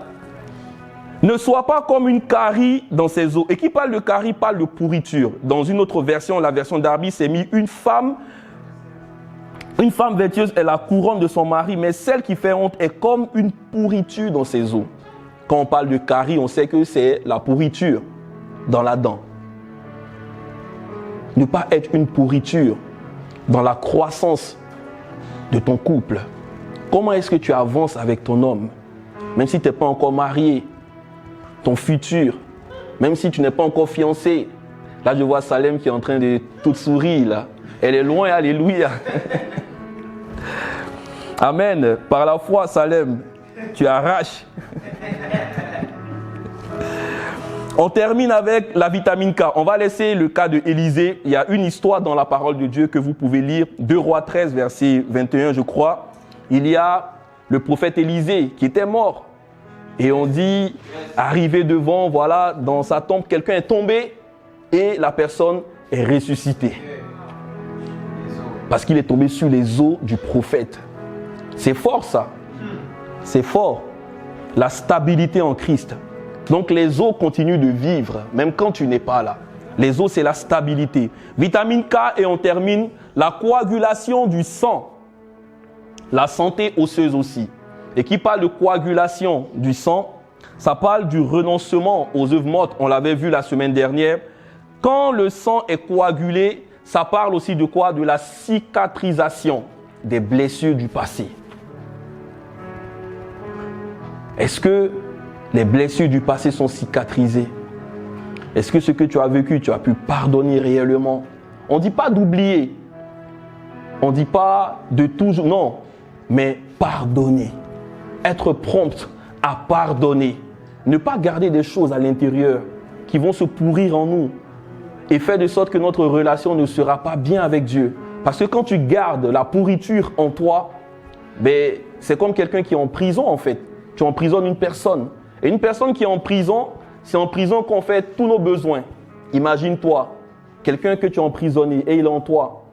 Ne sois pas comme une carie dans ses os. Et qui parle de carie parle de pourriture. Dans une autre version, la version d'Arby, c'est mis une femme vertueuse est la couronne de son mari, mais celle qui fait honte est comme une pourriture dans ses os. Quand on parle de carie, on sait que c'est la pourriture dans la dent. Ne pas être une pourriture dans la croissance de ton couple. Comment est-ce que tu avances avec ton homme? Même si tu n'es pas encore marié, ton futur, même si tu n'es pas encore fiancé. Là, je vois Salem qui est en train de tout sourire. Là. Elle est loin, alléluia. Amen. Par la foi, Salem, tu arraches. On termine avec la vitamine K. On va laisser le cas de Élisée. Il y a une histoire dans la parole de Dieu que vous pouvez lire. 2 Rois 13, verset 21, je crois. Il y a le prophète Élisée qui était mort. Et on dit, arrivé devant, voilà, dans sa tombe, quelqu'un est tombé et la personne est ressuscitée. Parce qu'il est tombé sur les os du prophète. C'est fort ça. C'est fort. La stabilité en Christ. Donc les os continuent de vivre, même quand tu n'es pas là. Les os, c'est la stabilité. Vitamine K et on termine. La coagulation du sang. La santé osseuse aussi. Et qui parle de coagulation du sang, ça parle du renoncement aux œuvres mortes. On l'avait vu la semaine dernière. Quand le sang est coagulé, ça parle aussi de quoi? De la cicatrisation des blessures du passé. Est-ce que les blessures du passé sont cicatrisées? Est-ce que ce que tu as vécu, tu as pu pardonner réellement? On ne dit pas d'oublier. On ne dit pas de toujours. Non, mais pardonner. Être prompt à pardonner. Ne pas garder des choses à l'intérieur qui vont se pourrir en nous et faire de sorte que notre relation ne sera pas bien avec Dieu. Parce que quand tu gardes la pourriture en toi, ben, c'est comme quelqu'un qui est en prison en fait. Tu emprisonnes une personne. Et une personne qui est en prison, c'est en prison qu'on fait tous nos besoins. Imagine-toi, quelqu'un que tu as emprisonné et il est en toi.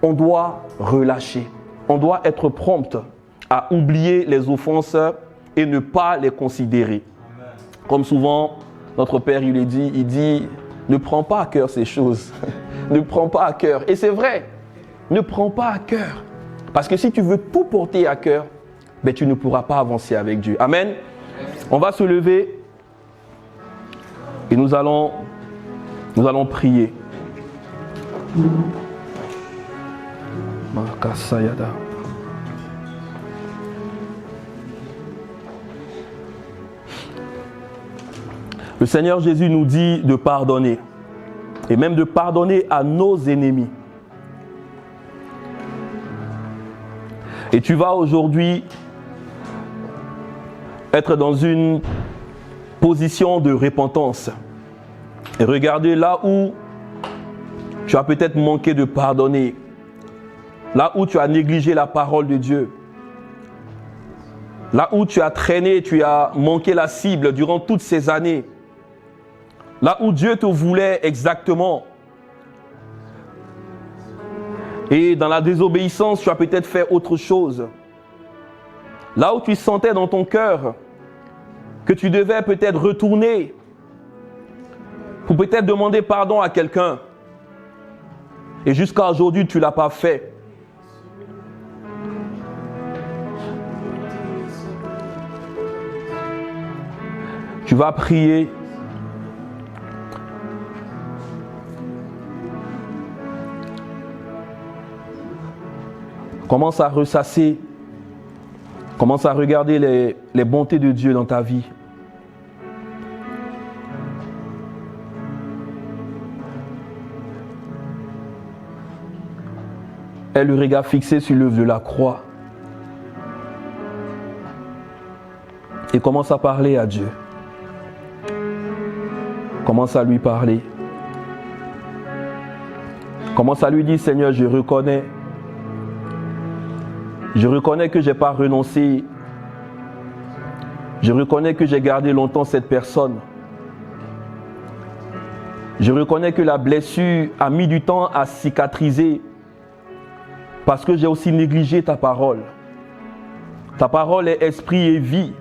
On doit relâcher. On doit être prompt à oublier les offenses et ne pas les considérer. Amen. Comme souvent, notre Père, il dit, ne prends pas à cœur ces choses. Ne prends pas à cœur. Et c'est vrai, ne prends pas à cœur. Parce que si tu veux tout porter à cœur, ben, tu ne pourras pas avancer avec Dieu. Amen. On va se lever et nous allons prier. Le Seigneur Jésus nous dit de pardonner et même de pardonner à nos ennemis. Et tu vas aujourd'hui être dans une position de repentance. Et regardez là où tu as peut-être manqué de pardonner. Là où tu as négligé la parole de Dieu. Là où tu as traîné, tu as manqué la cible durant toutes ces années. Là où Dieu te voulait exactement. Et dans la désobéissance, tu as peut-être fait autre chose. Là où tu sentais dans ton cœur que tu devais peut-être retourner pour peut-être demander pardon à quelqu'un. Et jusqu'à aujourd'hui, tu ne l'as pas fait. Tu vas prier. Commence à ressasser. Commence à regarder les bontés de Dieu dans ta vie. Aie le regard fixé sur l'œuvre de la croix. Et commence à parler à Dieu. Commence à lui parler. Commence à lui dire, Seigneur, je reconnais que je n'ai pas renoncé. Je reconnais que j'ai gardé longtemps cette personne. Je reconnais que la blessure a mis du temps à cicatriser parce que j'ai aussi négligé ta parole. Ta parole est esprit et vie.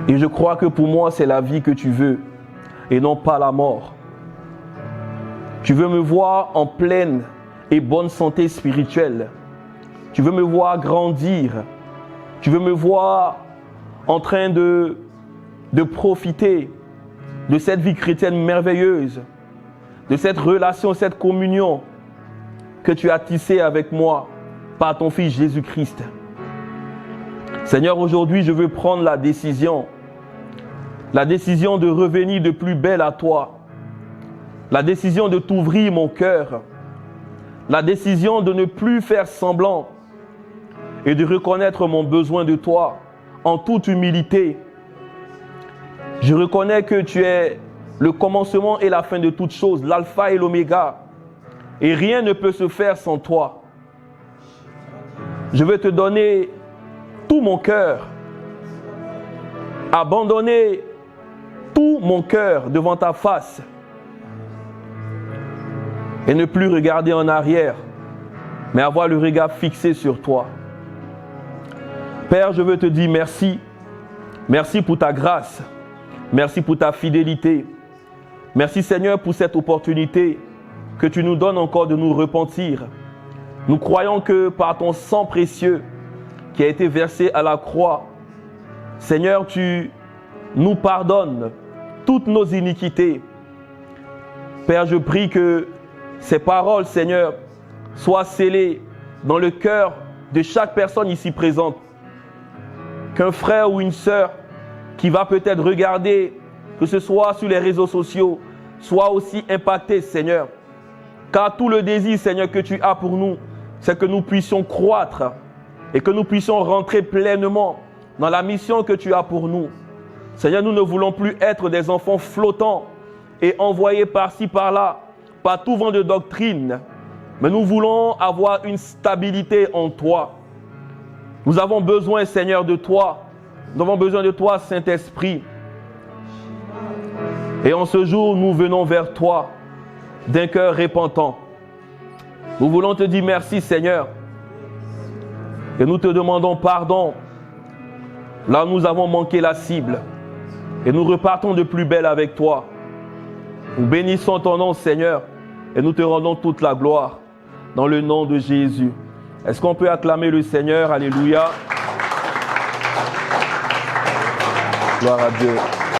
Et je crois que pour moi, c'est la vie que tu veux et non pas la mort. Tu veux me voir en pleine et bonne santé spirituelle. Tu veux me voir grandir. Tu veux me voir en train de profiter de cette vie chrétienne merveilleuse, de cette relation, cette communion que tu as tissée avec moi par ton Fils Jésus-Christ. Seigneur, aujourd'hui, je veux prendre la décision de revenir de plus belle à toi, la décision de t'ouvrir mon cœur, la décision de ne plus faire semblant et de reconnaître mon besoin de toi en toute humilité. Je reconnais que tu es le commencement et la fin de toutes choses, l'alpha et l'oméga, et rien ne peut se faire sans toi. Je veux te donner tout mon cœur, abandonner tout mon cœur devant ta face et ne plus regarder en arrière, mais avoir le regard fixé sur toi. Père, je veux te dire merci. Merci pour ta grâce. Merci pour ta fidélité. Merci Seigneur pour cette opportunité que tu nous donnes encore de nous repentir. Nous croyons que par ton sang précieux qui a été versé à la croix, Seigneur, tu nous pardonnes toutes nos iniquités. Père, je prie que ces paroles, Seigneur, soient scellées dans le cœur de chaque personne ici présente. Qu'un frère ou une sœur qui va peut-être regarder, que ce soit sur les réseaux sociaux, soit aussi impacté, Seigneur. Car tout le désir, Seigneur, que tu as pour nous, c'est que nous puissions croître et que nous puissions rentrer pleinement dans la mission que tu as pour nous. Seigneur, nous ne voulons plus être des enfants flottants et envoyés par-ci, par-là, par tout vent de doctrine, mais nous voulons avoir une stabilité en toi. Nous avons besoin, Seigneur, de toi. Nous avons besoin de toi, Saint-Esprit. Et en ce jour, nous venons vers toi d'un cœur repentant. Nous voulons te dire merci, Seigneur. Et nous te demandons pardon. Là, nous avons manqué la cible. Et nous repartons de plus belle avec toi. Nous bénissons ton nom, Seigneur. Et nous te rendons toute la gloire. Dans le nom de Jésus. Est-ce qu'on peut acclamer le Seigneur? Alléluia. Gloire à Dieu.